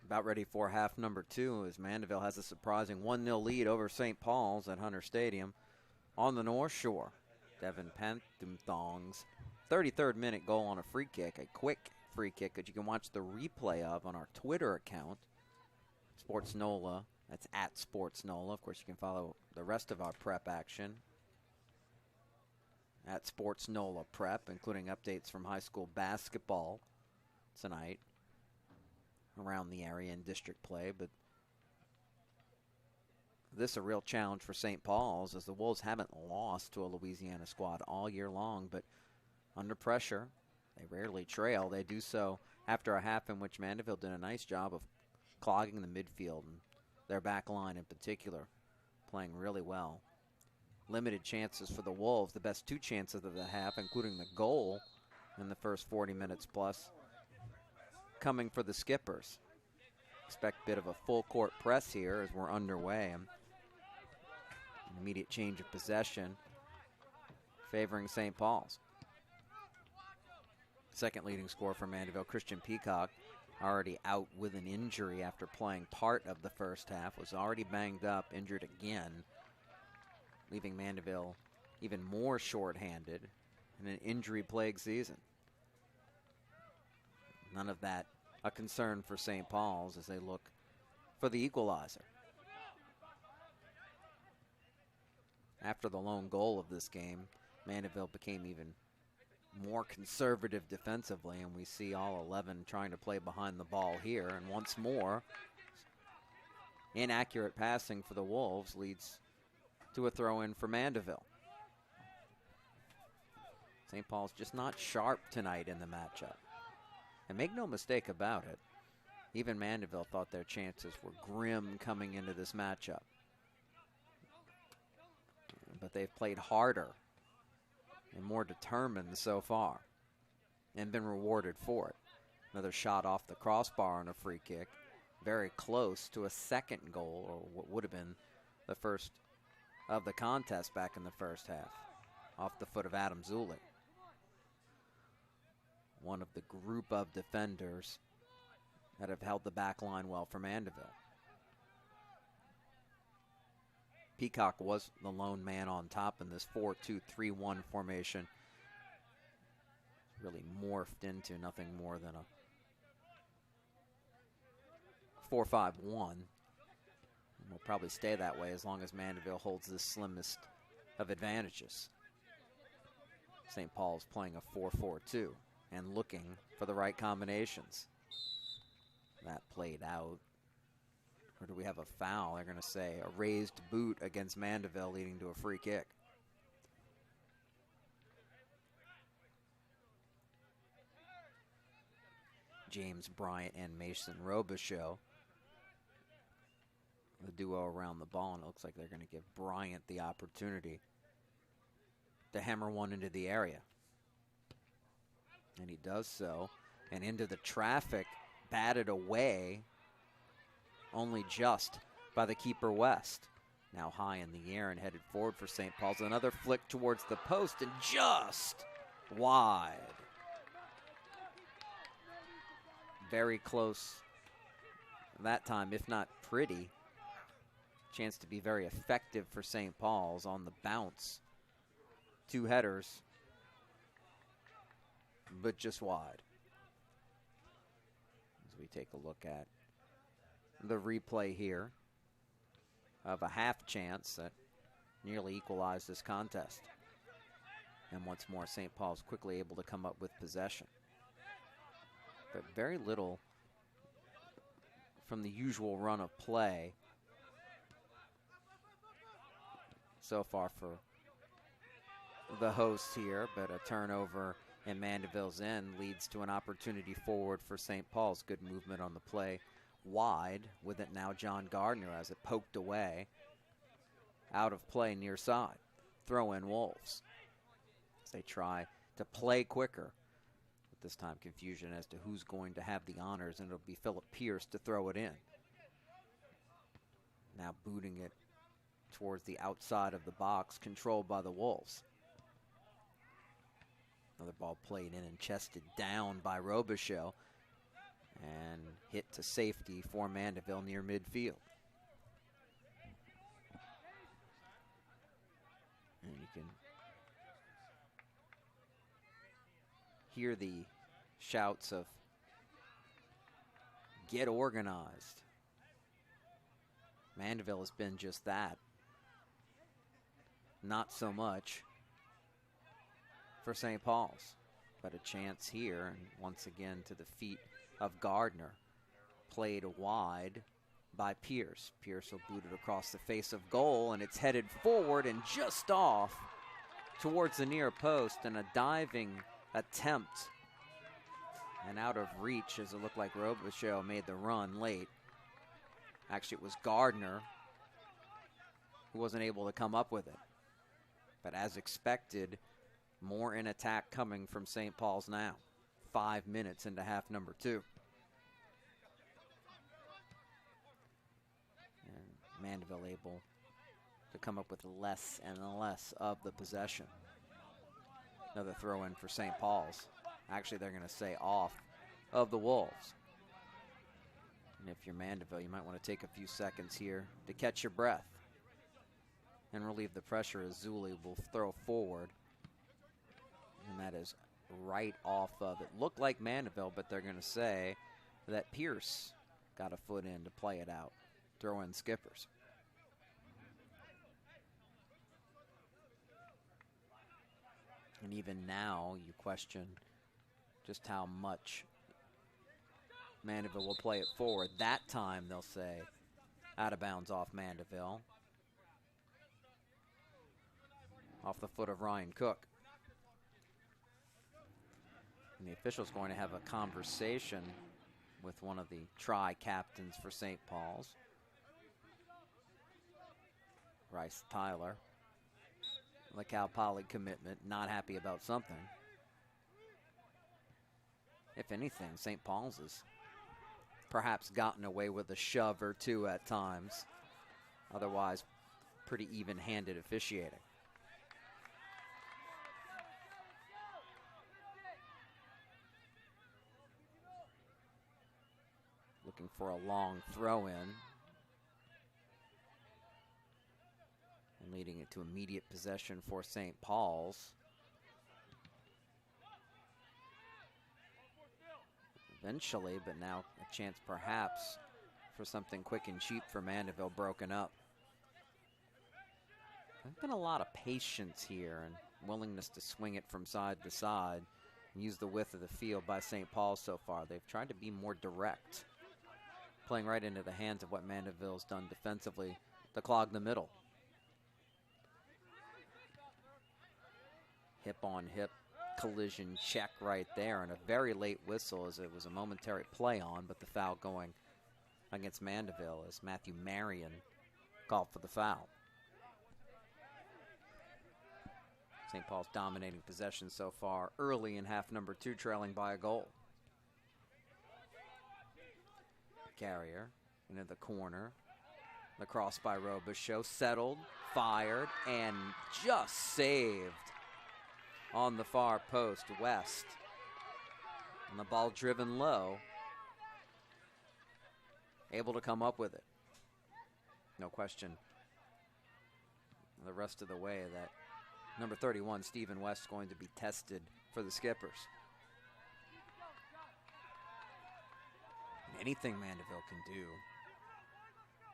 About ready for half number 2 as Mandeville has a surprising 1-0 lead over St. Paul's at Hunter Stadium on the North Shore. Devin Panthumthong's 33rd minute goal on a free kick, a quick free kick that you can watch the replay of on our Twitter account, Sports NOLA. That's at Sports NOLA. Of course, you can follow the rest of our prep action at Sports NOLA Prep, including updates from high school basketball tonight around the area in district play. But this is a real challenge for St. Paul's, as the Wolves haven't lost to a Louisiana squad all year long, but under pressure, they rarely trail. They do so after a half in which Mandeville did a nice job of clogging the midfield, and their back line in particular playing really well. Limited chances for the Wolves, the best 2 chances of the half, including the goal in the first 40 minutes plus, coming for the Skippers. Expect a bit of a full court press here as we're underway. An immediate change of possession favoring St. Paul's. Second leading scorer for Mandeville, Christian Peacock, already out with an injury after playing part of the first half, was already banged up, injured again, leaving Mandeville even more shorthanded in an injury-plagued season. None of that a concern for St. Paul's as they look for the equalizer. After the lone goal of this game, Mandeville became even more conservative defensively, and we see all 11 trying to play behind the ball here. And once more, inaccurate passing for the Wolves leads to a throw-in for Mandeville. St. Paul's just not sharp tonight in the matchup. And make no mistake about it, even Mandeville thought their chances were grim coming into this matchup. But they've played harder and more determined so far and been rewarded for it. Another shot off the crossbar on a free kick, very close to a second goal, or what would have been the first of the contest back in the first half, off the foot of Adam Zulik, one of the group of defenders that have held the back line well for Mandeville. Peacock was the lone man on top in this 4-2-3-1 formation. Really morphed into nothing more than a 4-5-1. And will probably stay that way as long as Mandeville holds the slimmest of advantages. St. Paul's playing a 4-4-2 and looking for the right combinations. That played out. Or do we have a foul? They're going to say a raised boot against Mandeville, leading to a free kick. James Bryant and Mason Robichaux, the duo around the ball, and it looks like they're going to give Bryant the opportunity to hammer one into the area. And he does so, and into the traffic, batted away only just by the keeper West. Now high in the air and headed forward for St. Paul's. Another flick towards the post and just wide. Very close that time, if not pretty. Chance to be very effective for St. Paul's on the bounce. 2 headers, but just wide. As we take a look at the replay here of a half chance that nearly equalized this contest. And once more, St. Paul's quickly able to come up with possession. But very little from the usual run of play so far for the hosts here, but a turnover in Mandeville's end leads to an opportunity forward for St. Paul's. Good movement on the play. Wide with it now, John Gardner has it poked away. Out of play near side. Throw in Wolves as they try to play quicker. But this time confusion as to who's going to have the honors, and it'll be Philip Pierce to throw it in. Now booting it towards the outside of the box, controlled by the Wolves. Another ball played in and chested down by Robichaux. and hit to safety for Mandeville near midfield. And you can hear the shouts of get organized. Mandeville has been just that. Not so much for St. Paul's, but a chance here, and once again to the feet of Gardner. Played wide by Pierce. Pierce will boot it across the face of goal, and it's headed forward and just off towards the near post, and a diving attempt and out of reach as it looked like Robichaux made the run late. Actually, it was Gardner who wasn't able to come up with it. But as expected, more in attack coming from St. Paul's now. 5 minutes into half number 2. And Mandeville able to come up with less and less of the possession. Another throw in for St. Paul's. Actually, they're going to say off of the Wolves. And if you're Mandeville, you might want to take a few seconds here to catch your breath and relieve the pressure as Zuli will throw forward. And that is right off of it. Looked like Mandeville, but they're going to say that Pierce got a foot in to play it out. Throw in Skippers. And even now, you question just how much Mandeville will play it forward. That time, they'll say, out of bounds off Mandeville. Off the foot of Ryan Cook. And the official's going to have a conversation with one of the tri-captains for St. Paul's. Bryce Tyler. The Cal Poly commitment, not happy about something. If anything, St. Paul's has perhaps gotten away with a shove or two at times. Otherwise, pretty even-handed officiating. Looking for a long throw-in. And leading it to immediate possession for St. Paul's. Eventually, but now a chance perhaps for something quick and cheap for Mandeville, broken up. There's been a lot of patience here and willingness to swing it from side to side and use the width of the field by St. Paul's so far. They've tried to be more direct, playing right into the hands of what Mandeville's done defensively to clog the middle. Hip on hip collision check right there, and a very late whistle as it was a momentary play on, but the foul going against Mandeville as Matthew Marion called for the foul. St. Paul's dominating possession so far early in half number 2, trailing by a goal. Carrier into the corner. The cross by Robichaux, settled, fired, and just saved on the far post west. And the ball driven low. Able to come up with it. No question the rest of the way that number 31, Stephen West, is going to be tested for the Skippers. And anything Mandeville can do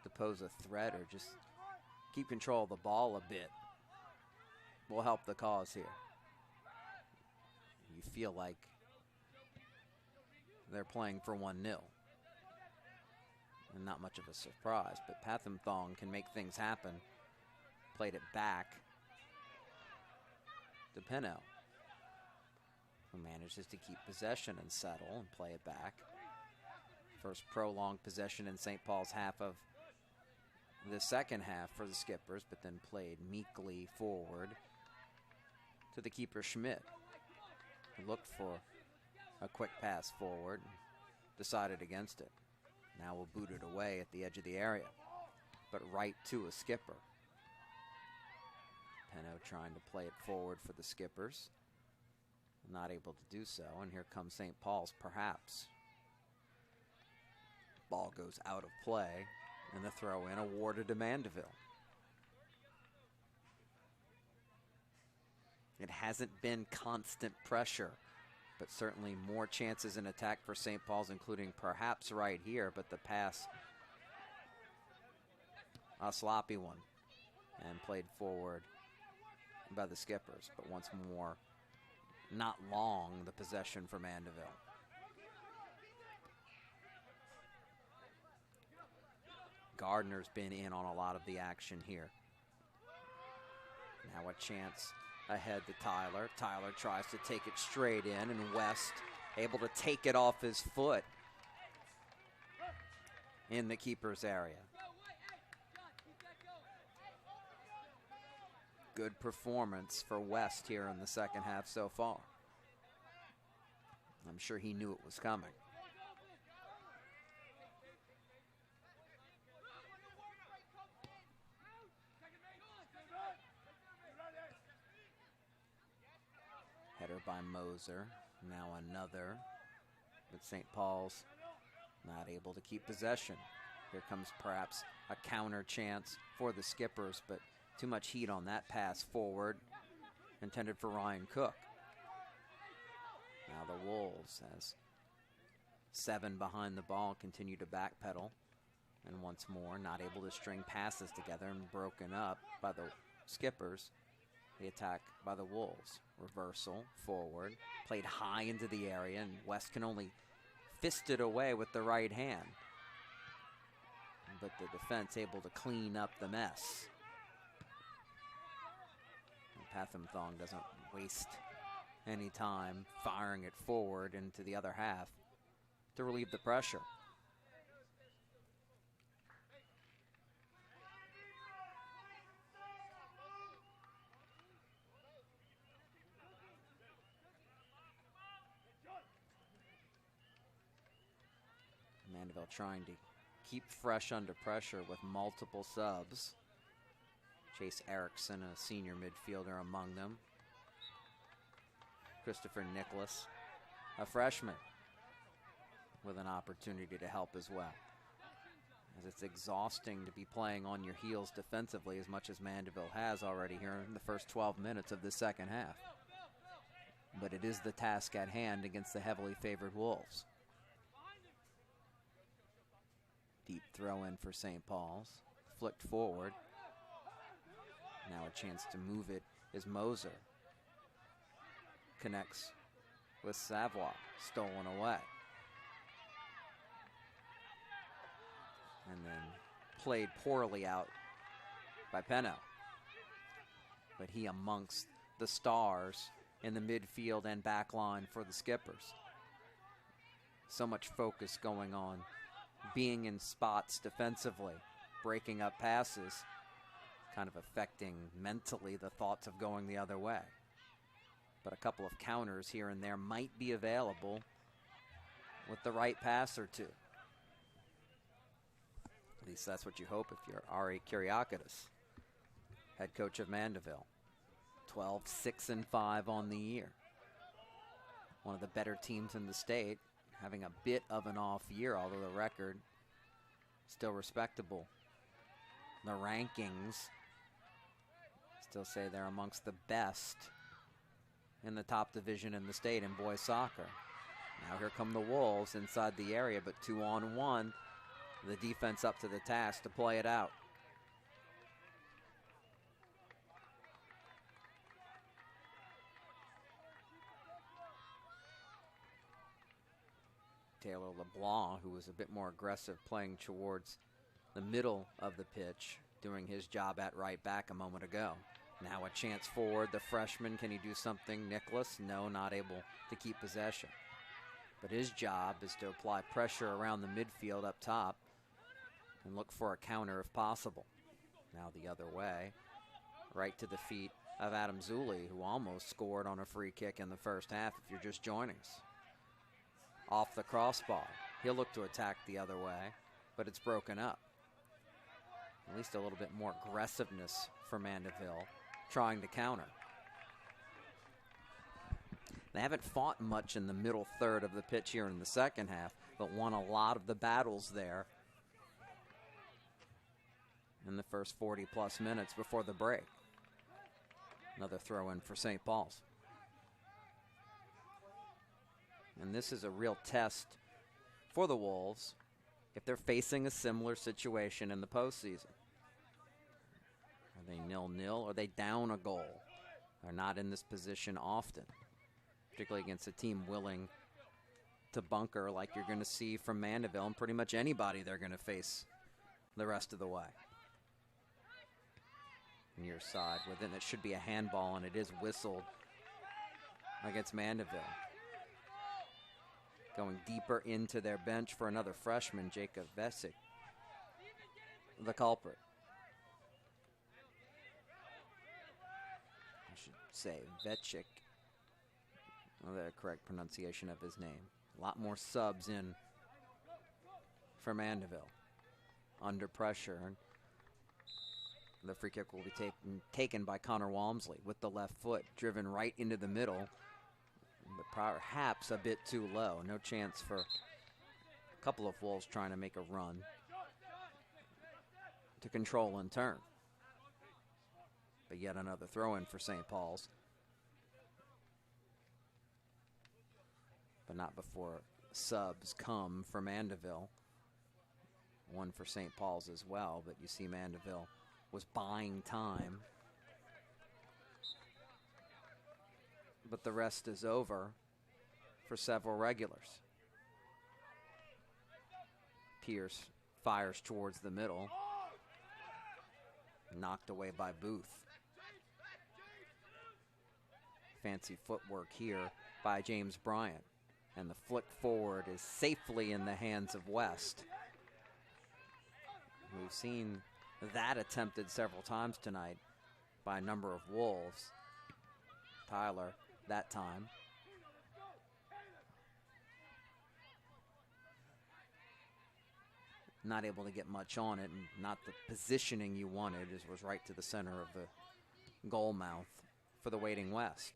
to pose a threat or just keep control of the ball a bit will help the cause here. You feel like they're playing for 1-0. And not much of a surprise, but Pathamthong can make things happen. Played it back to Peno, who manages to keep possession and settle and play it back. First prolonged possession in St. Paul's half of the second half for the Skippers, but then played meekly forward to the keeper Schmidt, who looked for a quick pass forward and decided against it. Now we'll boot it away at the edge of the area, but right to a Skipper. Peno trying to play it forward for the Skippers. Not able to do so, and here comes St. Paul's perhaps Ball goes out of play, and the throw in awarded to Mandeville. It hasn't been constant pressure, but certainly more chances in attack for St. Paul's, including perhaps right here, but the pass, a sloppy one, and played forward by the Skippers, but once more, not long the possession for Mandeville. Gardner's been in on a lot of the action here. Now a chance ahead to Tyler. Tyler tries to take it straight in, and West able to take it off his foot in the keeper's area. Good performance for West here in the second half so far. I'm sure he knew it was coming. Header by Moser. Now another. But St. Paul's not able to keep possession. Here comes perhaps a counter chance for the Skippers, but too much heat on that pass forward, intended for Ryan Cook. Now the Wolves, as 7 behind the ball, continue to backpedal. And once more, not able to string passes together and broken up by the Skippers. The attack by the Wolves. Reversal, forward, played high into the area, and West can only fist it away with the right hand. But the defense able to clean up the mess. Pathamthong doesn't waste any time firing it forward into the other half to relieve the pressure. Mandeville trying to keep fresh under pressure with multiple subs. Chase Erickson, a senior midfielder among them. Christopher Nicholas, a freshman, with an opportunity to help as well. As it's exhausting to be playing on your heels defensively as much as Mandeville has already here in the first 12 minutes of the second half. But it is the task at hand against the heavily favored Wolves. Deep throw in for St. Paul's. Flicked forward. Now a chance to move it is Moser. Connects with Savoie. Stolen away. And then played poorly out by Penno. But he amongst the stars in the midfield and back line for the Skippers. So much focus going on. Being in spots defensively. Breaking up passes. Kind of affecting mentally the thoughts of going the other way. But a couple of counters here and there might be available with the right pass or two. At least that's what you hope if you're Ari Kyriakidis, head coach of Mandeville. 12-6-5 on the year. One of the better teams in the state, having a bit of an off year, although the record still respectable. The rankings still say they're amongst the best in the top division in the state in boys soccer. Now here come the Wolves inside the area, but 2-on-1. The defense up to the task to play it out. Taylor LeBlanc, who was a bit more aggressive, playing towards the middle of the pitch, doing his job at right back a moment ago. Now a chance forward, the freshman. Can he do something? Nicholas? No, not able to keep possession. But his job is to apply pressure around the midfield up top and look for a counter if possible. Now the other way, right to the feet of Adam Zuli, who almost scored on a free kick in the first half if you're just joining us. Off the crossbar. He'll look to attack the other way, but it's broken up. At least a little bit more aggressiveness for Mandeville, trying to counter. They haven't fought much in the middle third of the pitch here in the second half, but won a lot of the battles there in the first 40-plus minutes before the break. Another throw in for St. Paul's. And this is a real test for the Wolves if they're facing a similar situation in the postseason. Are they 0-0? Are they down a goal? They're not in this position often, particularly against a team willing to bunker like you're going to see from Mandeville and pretty much anybody they're going to face the rest of the way. Near side within, it should be a handball, and it is whistled against Mandeville. Going deeper into their bench for another freshman, Jacob Vesic, the culprit. I should say Vecic, the correct pronunciation of his name. A lot more subs in for Mandeville. Under pressure. The free kick will be taken by Connor Walmsley with the left foot, driven right into the middle, but perhaps a bit too low. No chance for a couple of Wolves trying to make a run to control and turn. But yet another throw-in for St. Paul's. But not before subs come for Mandeville. One for St. Paul's as well, but you see Mandeville was buying time. But the rest is over for several regulars. Pierce fires towards the middle. Knocked away by Booth. Fancy footwork here by James Bryant. And the flick forward is safely in the hands of West. We've seen that attempted several times tonight by a number of Wolves. Tyler, that time. Not able to get much on it, and not the positioning you wanted. It was right to the center of the goal mouth for the waiting West.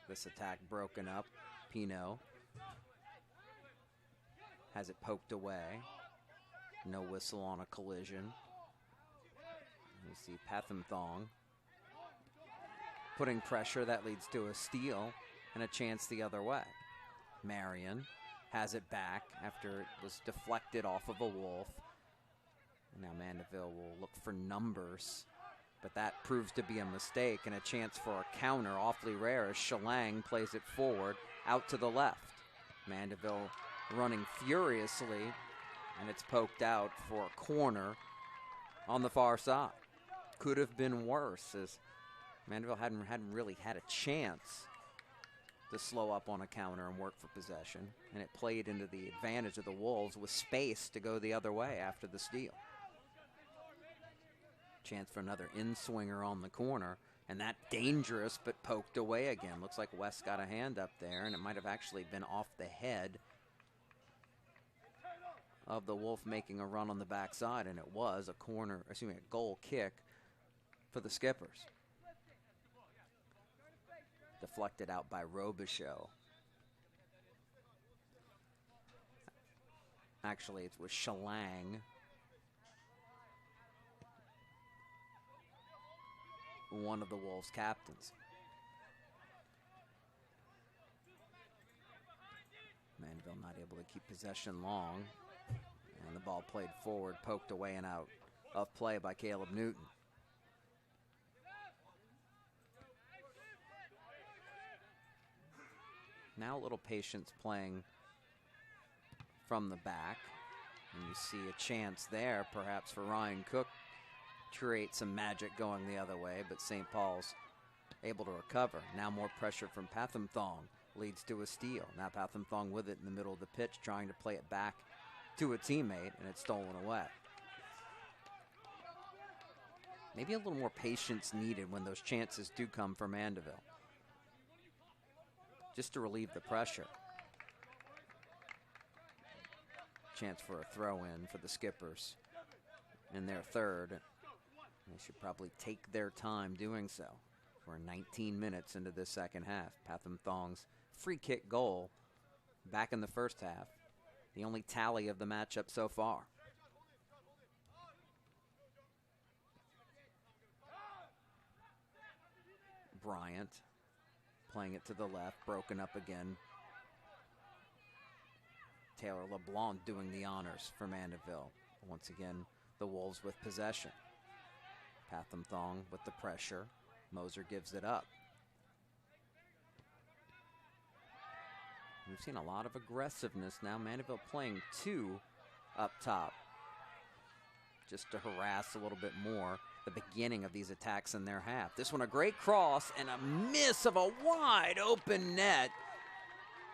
This attack broken up. Pino has it poked away. No whistle on a collision. You see Pathamthong putting pressure. That leads to a steal and a chance the other way. Marion has it back after it was deflected off of a Wolf. And now Mandeville will look for numbers, but that proves to be a mistake and a chance for a counter. Awfully rare as Shalang plays it forward out to the left. Mandeville running furiously, and it's poked out for a corner on the far side. Could have been worse, as Mandeville hadn't really had a chance to slow up on a counter and work for possession, and it played into the advantage of the Wolves with space to go the other way after the steal. Chance for another in-swinger on the corner, and that dangerous but poked away again. Looks like West got a hand up there, and it might have actually been off the head of the Wolf making a run on the backside, and it was a goal kick for the Skippers. Deflected out by Robichaux. Actually, it was Shalang. One of the Wolves' captains. Mandeville not able to keep possession long. And the ball played forward, poked away and out of play by Caleb Newton. Now a little patience playing from the back. And you see a chance there, perhaps for Ryan Cook to create some magic going the other way, but St. Paul's able to recover. Now more pressure from Pathamthong leads to a steal. Now Pathamthong with it in the middle of the pitch, trying to play it back to a teammate, and it's stolen away. Maybe a little more patience needed when those chances do come for Mandeville, just to relieve the pressure. Chance for a throw-in for the Skippers in their third. They should probably take their time doing so. We're 19 minutes into this second half. Pathum Thong's free kick goal back in the first half. The only tally of the matchup so far. Bryant playing it to the left, broken up again. Taylor LeBlanc doing the honors for Mandeville. Once again, the Wolves with possession. Pathum Thong with the pressure. Moser gives it up. We've seen a lot of aggressiveness now. Mandeville playing two up top, just to harass a little bit more the beginning of these attacks in their half. This one a great cross and a miss of a wide open net,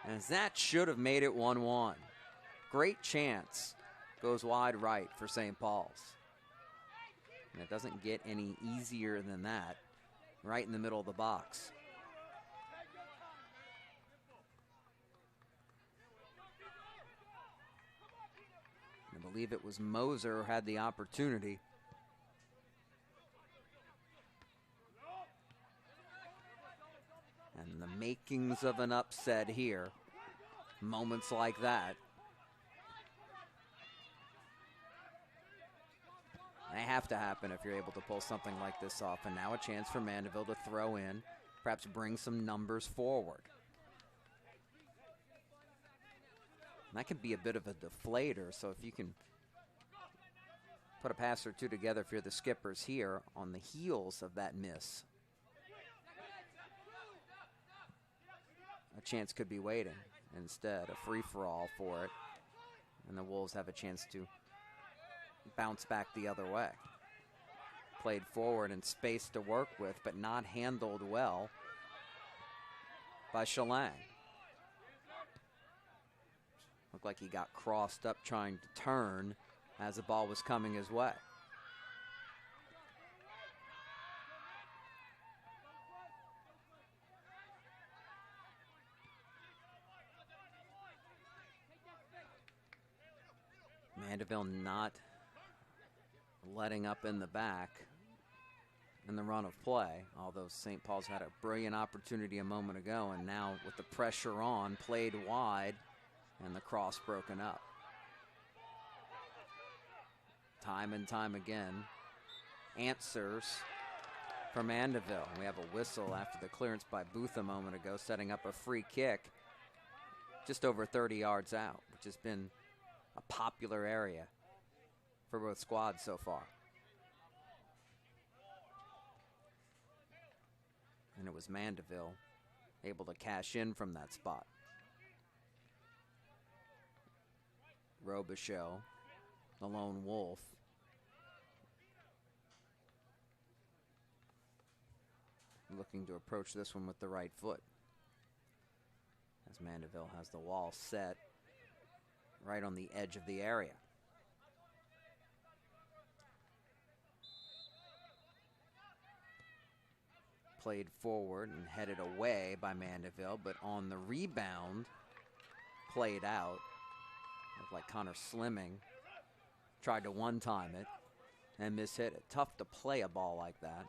as that should have made it 1-1. Great chance, goes wide right for St. Paul's. And it doesn't get any easier than that, right in the middle of the box. I believe it was Moser who had the opportunity. And the makings of an upset here. Moments like that. They have to happen if you're able to pull something like this off. And now a chance for Mandeville to throw in, perhaps bring some numbers forward. And that could be a bit of a deflator, so if you can put a pass or two together if you're the skippers here on the heels of that miss, a chance could be waiting. Instead, a free-for-all for it, and the Wolves have a chance to bounce back the other way. Played forward and space to work with, but not handled well by Shalang. Looked like he got crossed up trying to turn as the ball was coming his way. Mandeville not letting up in the back in the run of play, although St. Paul's had a brilliant opportunity a moment ago, and now with the pressure on, played wide, and the cross broken up. Time and time again, answers for Mandeville. We have a whistle after the clearance by Booth a moment ago, setting up a free kick just over 30 yards out, which has been a popular area for both squads so far. And it was Mandeville able to cash in from that spot. Robichaux, the lone wolf. Looking to approach this one with the right foot, as Mandeville has the wall set right on the edge of the area. Played forward and headed away by Mandeville, but on the rebound, played out. Looked like Connor Slimming tried to one-time it and mishit it. Tough to play a ball like that,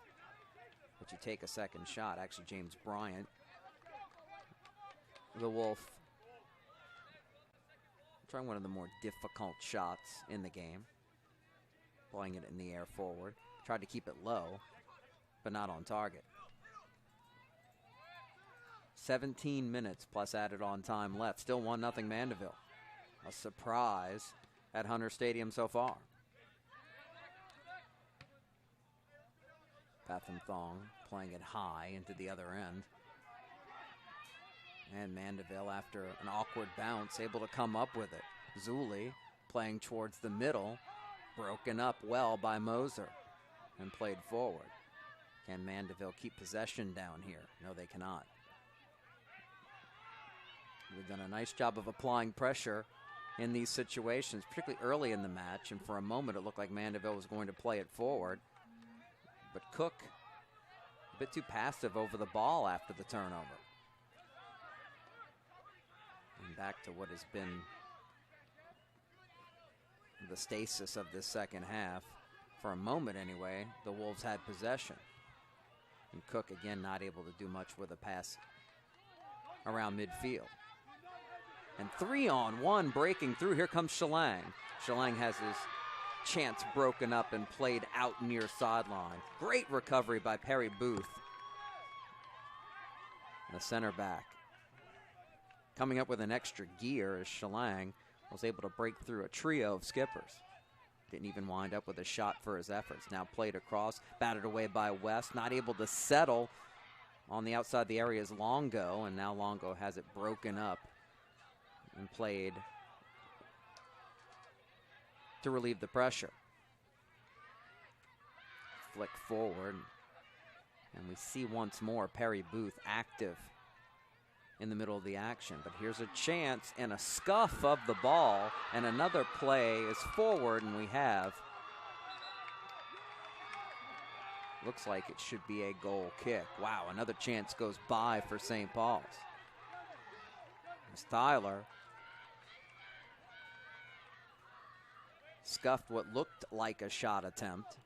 but you take a second shot. Actually, James Bryant, the Wolf, trying one of the more difficult shots in the game. Playing it in the air forward. Tried to keep it low, but not on target. 17 minutes plus added on time left. Still 1-0 Mandeville. A surprise at Hunter Stadium so far. Pathum Thong playing it high into the other end. And Mandeville, after an awkward bounce, able to come up with it. Zuli playing towards the middle, broken up well by Moser and played forward. Can Mandeville keep possession down here? No, they cannot. We've done a nice job of applying pressure in these situations, particularly early in the match, and for a moment it looked like Mandeville was going to play it forward. But Cook, a bit too passive over the ball after the turnover. And back to what has been the stasis of this second half. For a moment anyway, the Wolves had possession. And Cook again not able to do much with a pass around midfield. And 3-on-1 breaking through. Here comes Shalang. Shalang has his chance broken up and played out near sideline. Great recovery by Perry Booth, the center back. Coming up with an extra gear as Shalang was able to break through a trio of skippers. Didn't even wind up with a shot for his efforts. Now played across, batted away by West, not able to settle on the outside of the area is Longo, and now Longo has it broken up and played to relieve the pressure. Flick forward, and we see once more Perry Booth active in the middle of the action. But here's a chance and a scuff of the ball, and another play is forward, and we have, looks like it should be a goal kick. Wow, another chance goes by for St. Paul's. As Tyler scuffed what looked like a shot attempt.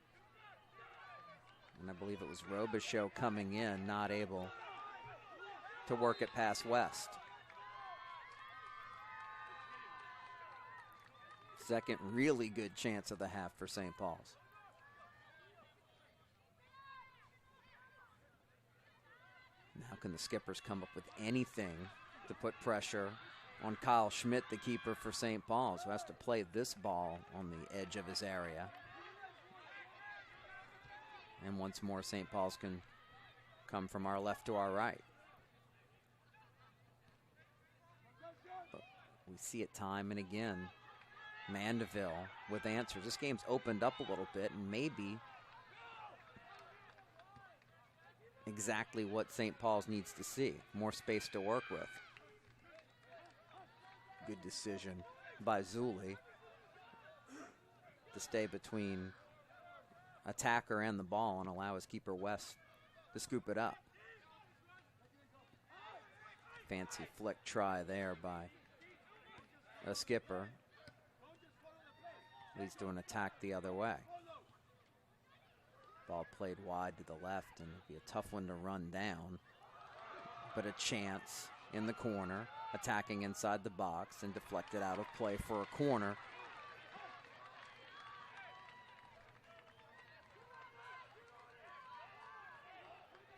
And I believe it was Robichaux coming in, not able to work it past West. Second really good chance of the half for St. Paul's. Now can the Skippers come up with anything to put pressure on Kyle Schmidt, the keeper for St. Paul's, who has to play this ball on the edge of his area. And once more, St. Paul's can come from our left to our right. But we see it time and again. Mandeville with answers. This game's opened up a little bit, and maybe exactly what St. Paul's needs to see. More space to work with. Good decision by Zuli to stay between attacker and the ball and allow his keeper West to scoop it up. Fancy flick try there by a skipper. Leads to an attack the other way. Ball played wide to the left, and it'll be a tough one to run down. But a chance in the corner, attacking inside the box, and deflected out of play for a corner.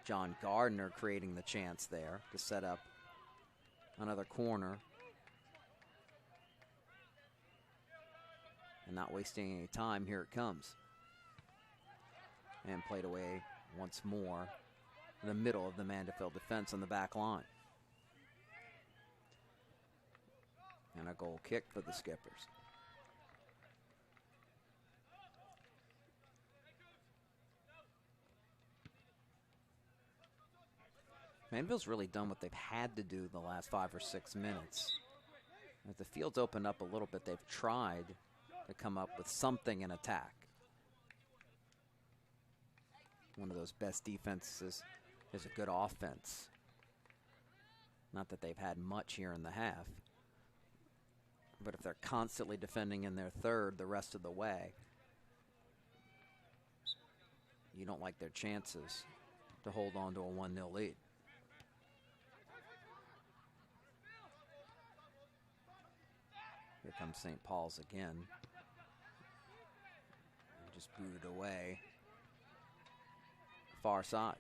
John Gardner creating the chance there to set up another corner. And not wasting any time, here it comes. And played away once more in the middle of the Mandeville defense on the back line. And a goal kick for the Skippers. Mandeville's really done what they've had to do the last 5 or 6 minutes. As the field's opened up a little bit, they've tried to come up with something in attack. One of those best defenses is a good offense. Not that they've had much here in the half. But if they're constantly defending in their third the rest of the way, you don't like their chances to hold on to a 1-0 lead. Here comes St. Paul's again. Just booted away. Far side.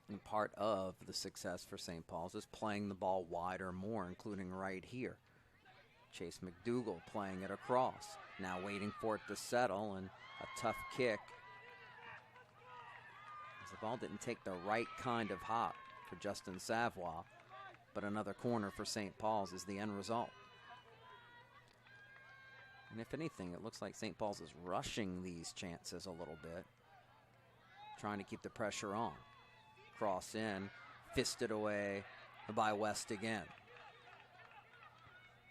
And part of the success for St. Paul's is playing the ball wider more, including right here. Chase McDougal playing it across. Now waiting for it to settle, and a tough kick. As the ball didn't take the right kind of hop for Justin Savoie, but another corner for St. Paul's is the end result. And if anything, it looks like St. Paul's is rushing these chances a little bit, trying to keep the pressure on. Cross in, fisted away by West again.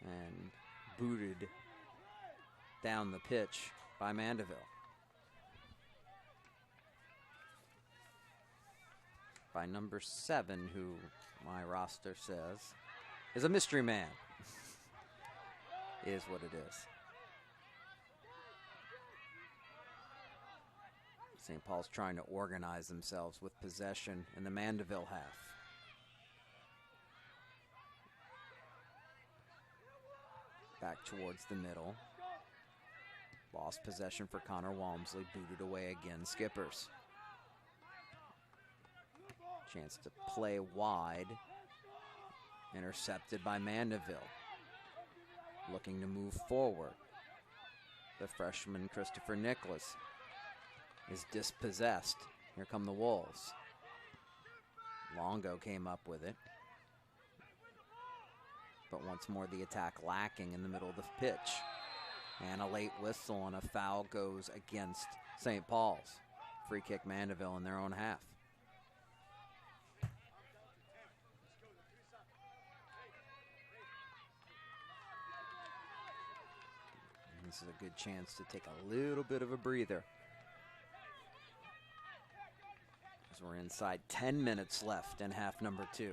And booted down the pitch by Mandeville. By number 7, who my roster says is a mystery man. Is what it is. St. Paul's trying to organize themselves with possession in the Mandeville half. Back towards the middle. Lost possession for Connor Walmsley. Booted away again. Skippers. Chance to play wide. Intercepted by Mandeville. Looking to move forward. The freshman Christopher Nicholas is dispossessed. Here come the Wolves. Longo came up with it. But once more the attack lacking in the middle of the pitch. And a late whistle and a foul goes against St. Paul's. Free kick Mandeville in their own half. And this is a good chance to take a little bit of a breather. As we're inside 10 minutes left in half number 2.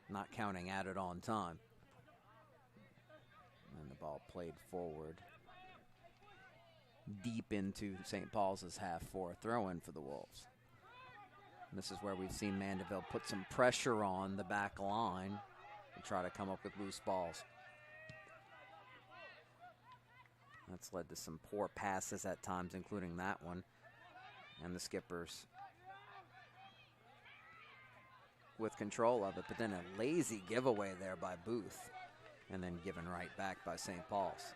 Not counting added on time. And the ball played forward deep into St. Paul's half for a throw-in for the Wolves. And this is where we've seen Mandeville put some pressure on the back line and try to come up with loose balls. That's led to some poor passes at times, including that one. And the Skippers with control of it, but then a lazy giveaway there by Booth, and then given right back by St. Paul's.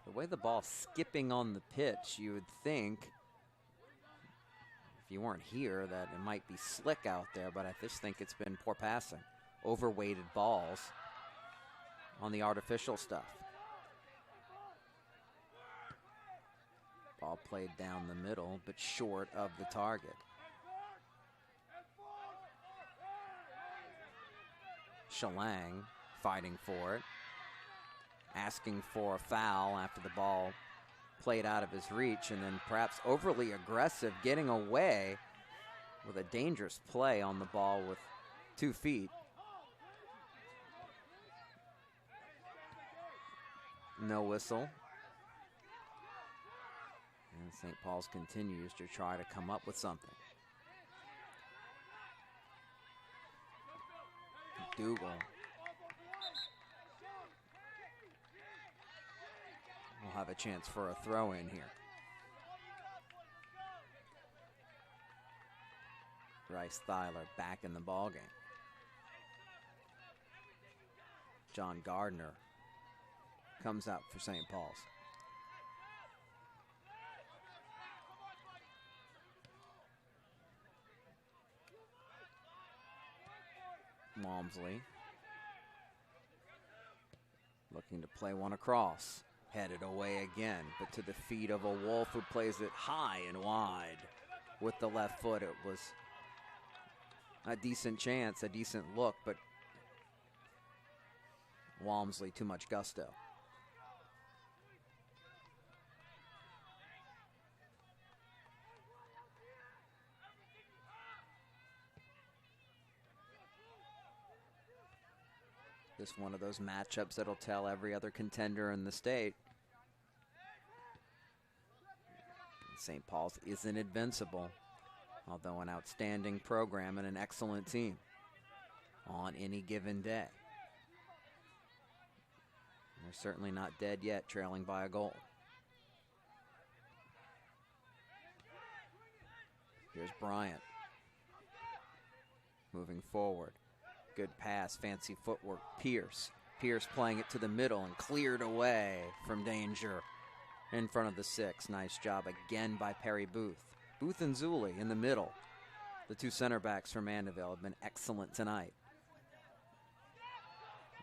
The way the ball's skipping on the pitch, you would think, if you weren't here, that it might be slick out there, but I just think it's been poor passing. Overweighted balls on the artificial stuff. Ball played down the middle, but short of the target. Shalang fighting for it. Asking for a foul after the ball played out of his reach, and then perhaps overly aggressive, getting away with a dangerous play on the ball with 2 feet. No whistle. And St. Paul's continues to try to come up with something. Dougal will have a chance for a throw in here. Bryce Thyler back in the ballgame. John Gardner comes out for St. Paul's. Walmsley looking to play one across. Headed away again, but to the feet of a Wolf who plays it high and wide. With the left foot, it was a decent chance, a decent look, but Walmsley too much gusto. This one of those matchups that'll tell every other contender in the state. St. Paul's isn't invincible, although an outstanding program and an excellent team on any given day. They're certainly not dead yet, trailing by a goal. Here's Bryant. Moving forward. Good pass, fancy footwork. Pierce playing it to the middle and cleared away from danger in front of the 6. Nice job again by Perry Booth. Booth and Zuli in the middle. The 2 center backs for Mandeville have been excellent tonight.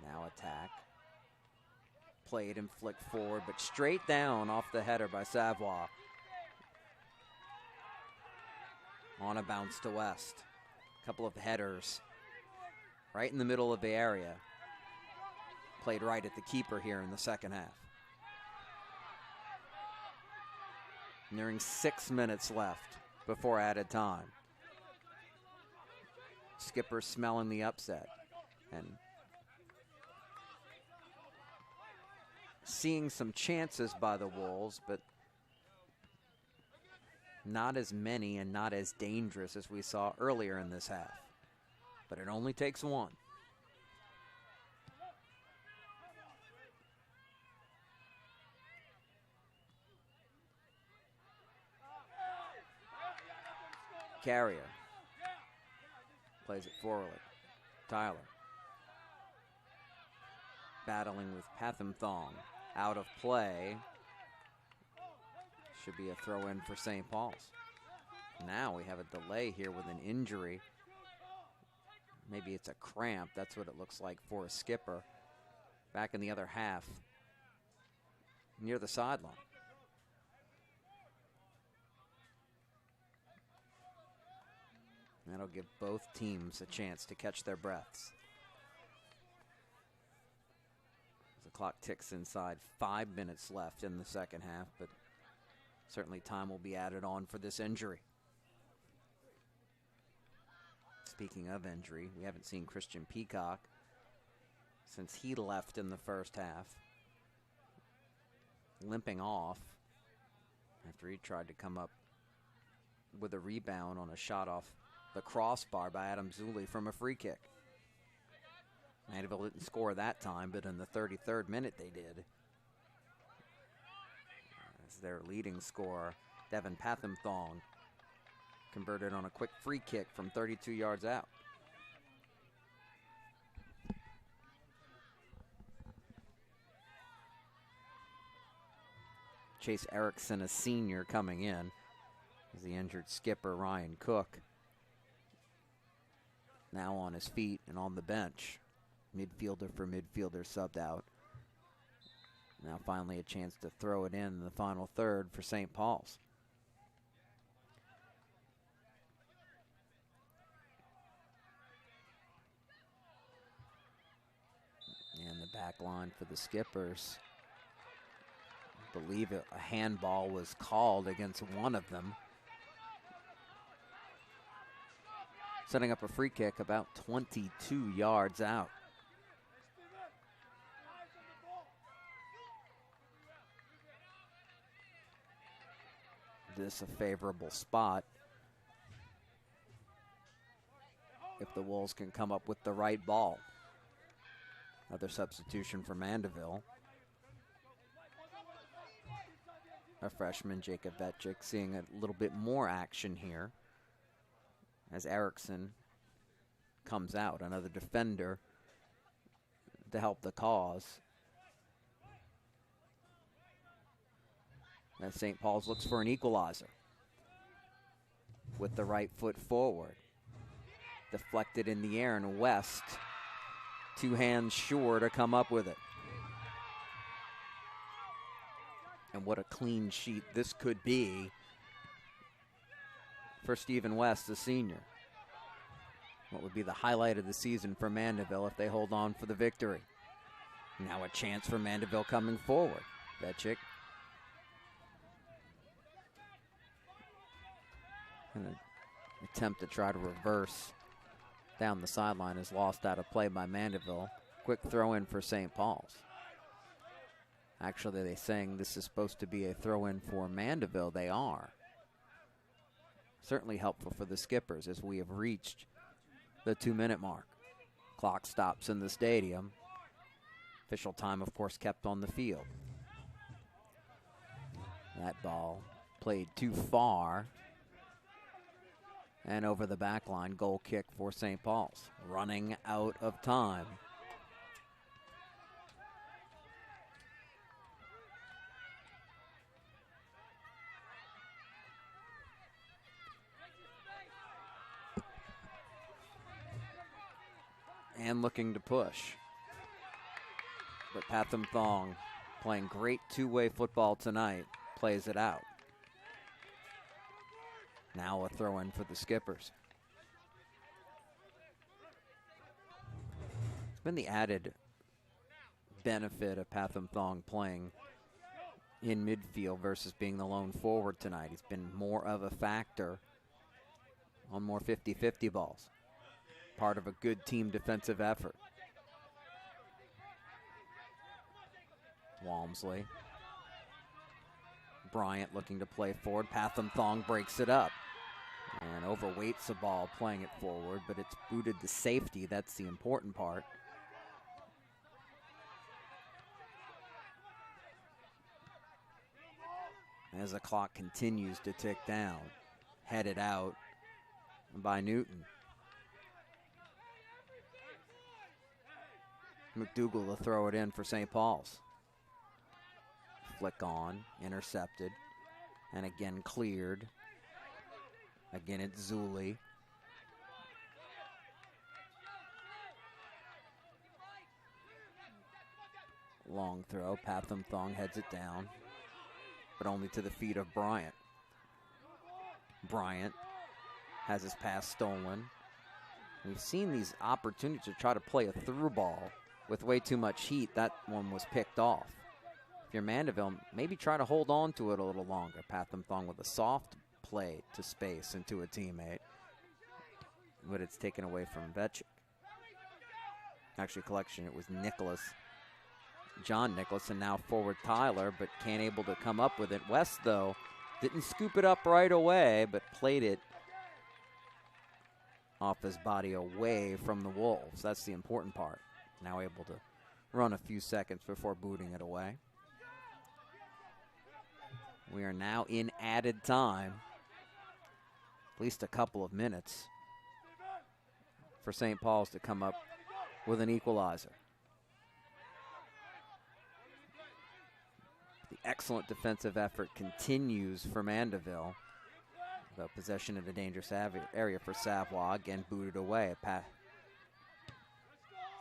Now attack. Played and flicked forward, but straight down off the header by Savoie. On a bounce to West. A couple of headers right in the middle of the area. Played right at the keeper here in the second half. Nearing 6 minutes left. before added time. Skipper smelling the upset and seeing some chances by the Wolves, but not as many and not as dangerous as we saw earlier in this half. But it only takes one. Carrier plays it forward. Tyler battling with Patham-Thong. Out of play. Should be a throw in for St. Paul's. Now we have a delay here with an injury. Maybe it's a cramp. That's what it looks like for a skipper. Back in the other half. Near the sideline. That'll give both teams a chance to catch their breaths. The clock ticks inside, 5 minutes left in the second half, but certainly time will be added on for this injury. Speaking of injury, we haven't seen Christian Peacock since he left in the first half, limping off after he tried to come up with a rebound on a shot off the crossbar by Adam Zulli from a free kick. Mandeville didn't score that time, but in the 33rd minute they did. As their leading scorer, Devin Patham-Thong, converted on a quick free kick from 32 yards out. Chase Erickson, a senior, coming in as the injured skipper Ryan Cook now on his feet and on the bench. Midfielder for midfielder subbed out. Now finally a chance to throw it in the final third for St. Paul's. And the back line for the Skippers. I believe a handball was called against one of them. Setting up a free kick about 22 yards out. This a favorable spot if the Wolves can come up with the right ball. Another substitution for Mandeville. A freshman, Jacob Vetchik, seeing a little bit more action here as Erickson comes out, another defender to help the cause. As St. Paul's looks for an equalizer with the right foot forward. Deflected in the air, and West, two hands sure to come up with it. And what a clean sheet this could be for Stephen West, the senior. What would be the highlight of the season for Mandeville if they hold on for the victory. Now a chance for Mandeville coming forward. Vetchik. An attempt to try to reverse down the sideline is lost out of play by Mandeville. Quick throw in for St. Paul's. Actually, they're saying this is supposed to be a throw in for Mandeville. They are. Certainly helpful for the Skippers as we have reached the 2-minute mark. Clock stops in the stadium. Official time, of course, kept on the field. That ball played too far and over the back line. Goal kick for St. Paul's. Running out of time. And looking to push. But Patham-Thong, playing great two-way football tonight, plays it out. Now a throw-in for the Skippers. It's been the added benefit of Patham-Thong playing in midfield versus being the lone forward tonight. He's been more of a factor on more 50-50 balls. Part of a good team defensive effort. Walmsley. Bryant looking to play forward. Patham Thong breaks it up and overweights the ball playing it forward, but it's booted to safety. That's the important part. As the clock continues to tick down, headed out by Newton. McDougal to throw it in for St. Paul's. Flick on, intercepted, and again cleared. Again, it's Zuli. Long throw, Patham Thong heads it down, but only to the feet of Bryant. Bryant has his pass stolen. We've seen these opportunities to try to play a through ball with way too much heat. That one was picked off. If you're Mandeville, maybe try to hold on to it a little longer. Patham Thong with a soft play to space and to a teammate, but it's taken away from Vetchik. Actually, collection, it was John Nicholas, and now forward Tyler, but can't able to come up with it. West, though, didn't scoop it up right away, but played it off his body away from the Wolves. That's the important part. Now able to run a few seconds before booting it away. We are now in added time. At least a couple of minutes for St. Paul's to come up with an equalizer. The excellent defensive effort continues for Mandeville. The possession of the dangerous area for Savoie, again booted away.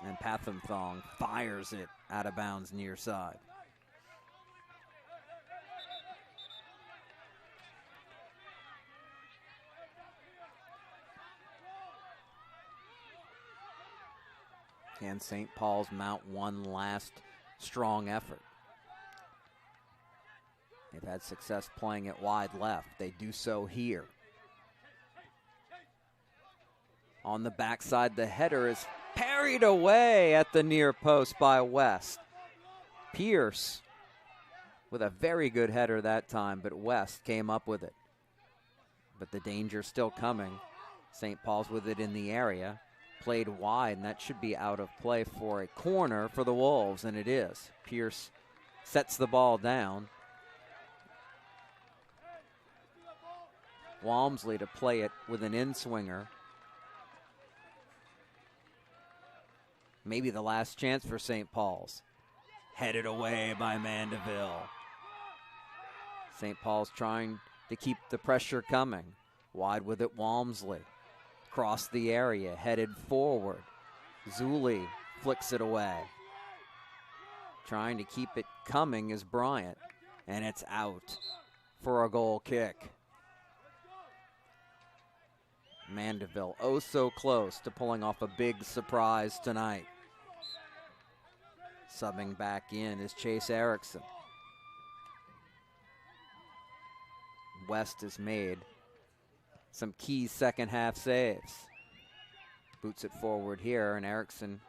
And Patham Thong fires it out of bounds near side. Can St. Paul's mount one last strong effort? They've had success playing it wide left. They do so here. On the backside, the header is parried away at the near post by West. Pierce with a very good header that time, but West came up with it. But the danger still coming. St. Paul's with it in the area. Played wide, and that should be out of play for a corner for the Wolves, and it is. Pierce sets the ball down. Walmsley to play it with an in-swinger. Maybe the last chance for St. Paul's. Headed away by Mandeville. St. Paul's trying to keep the pressure coming. Wide with it, Walmsley. Across the area, headed forward. Zuli flicks it away. Trying to keep it coming is Bryant, and it's out for a goal kick. Mandeville oh so close to pulling off a big surprise tonight. Subbing back in is Chase Erickson. West has made some key second half saves. Boots it forward here, and Erickson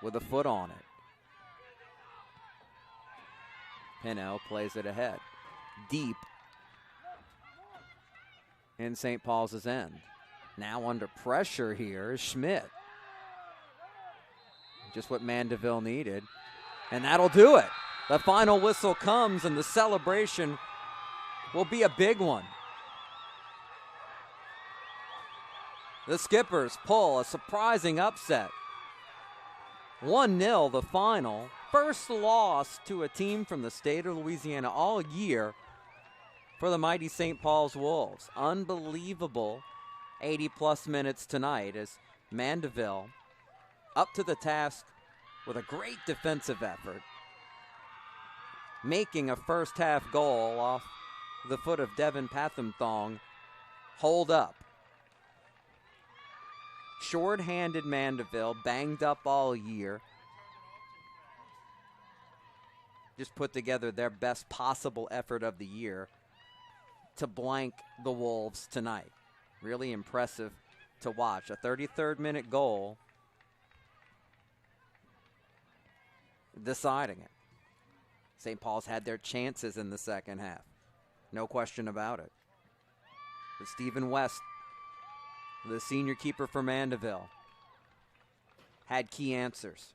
with a foot on it. Pino plays it ahead. Deep in St. Paul's end. Now under pressure here is Schmidt. Just what Mandeville needed. And that'll do it. The final whistle comes, and the celebration will be a big one. The Skippers pull a surprising upset. 1-0 the final. First loss to a team from the state of Louisiana all year for the mighty St. Paul's Wolves. Unbelievable 80-plus minutes tonight as Mandeville up to the task with a great defensive effort, making a first half goal off the foot of Devin Patham Thong. Hold up. Short-handed Mandeville, banged up all year. Just put together their best possible effort of the year to blank the Wolves tonight. Really impressive to watch. A 33rd minute goal deciding it. St. Paul's had their chances in the second half. No question about it. But Stephen West, the senior keeper for Mandeville, had key answers.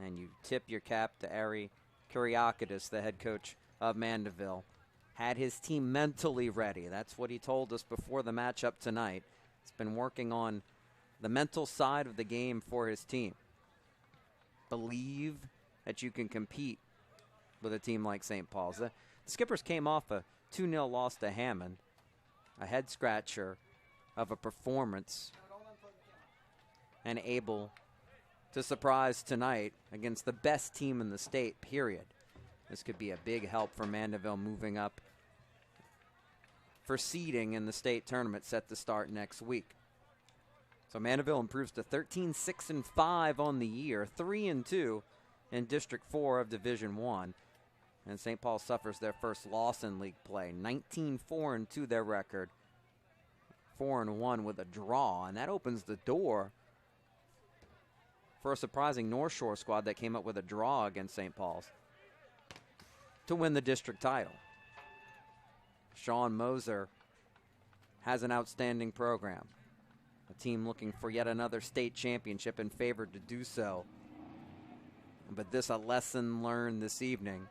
And you tip your cap to Ari Kyriakidis, the head coach of Mandeville. Had his team mentally ready. That's what he told us before the matchup tonight. He's been working on the mental side of the game for his team. Believe that you can compete with a team like St. Paul's. The Skippers came off a 2-0 loss to Hammond, a head-scratcher of a performance, and able to surprise tonight against the best team in the state, period. This could be a big help for Mandeville moving up for seeding in the state tournament set to start next week. So Mandeville improves to 13-6-5 on the year, 3-2 in District 4 of Division 1. And St. Paul suffers their first loss in league play. 19-4-2 their record. 4-1 with a draw, and that opens the door for a surprising North Shore squad that came up with a draw against St. Paul's to win the district title. Sean Moser has an outstanding program. A team looking for yet another state championship and favored to do so. But this a lesson learned this evening,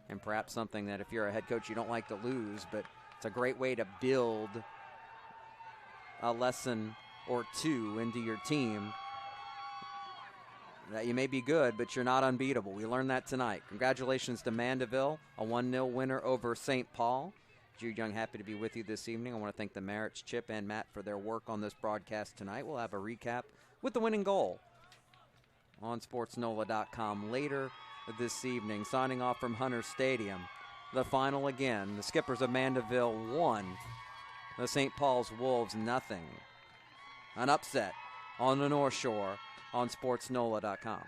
and perhaps something that if you're a head coach you don't like to lose, but it's a great way to build a lesson or two into your team that you may be good, but you're not unbeatable. We learned that tonight. Congratulations to Mandeville, a 1-0 winner over St. Paul. Jude Young, happy to be with you this evening. I want to thank the Merritts, Chip, and Matt for their work on this broadcast tonight. We'll have a recap with the winning goal on SportsNola.com later this evening. Signing off from Hunter Stadium. The final again. The Skippers of Mandeville 1. The St. Paul's Wolves 0. An upset on the North Shore on SportsNola.com.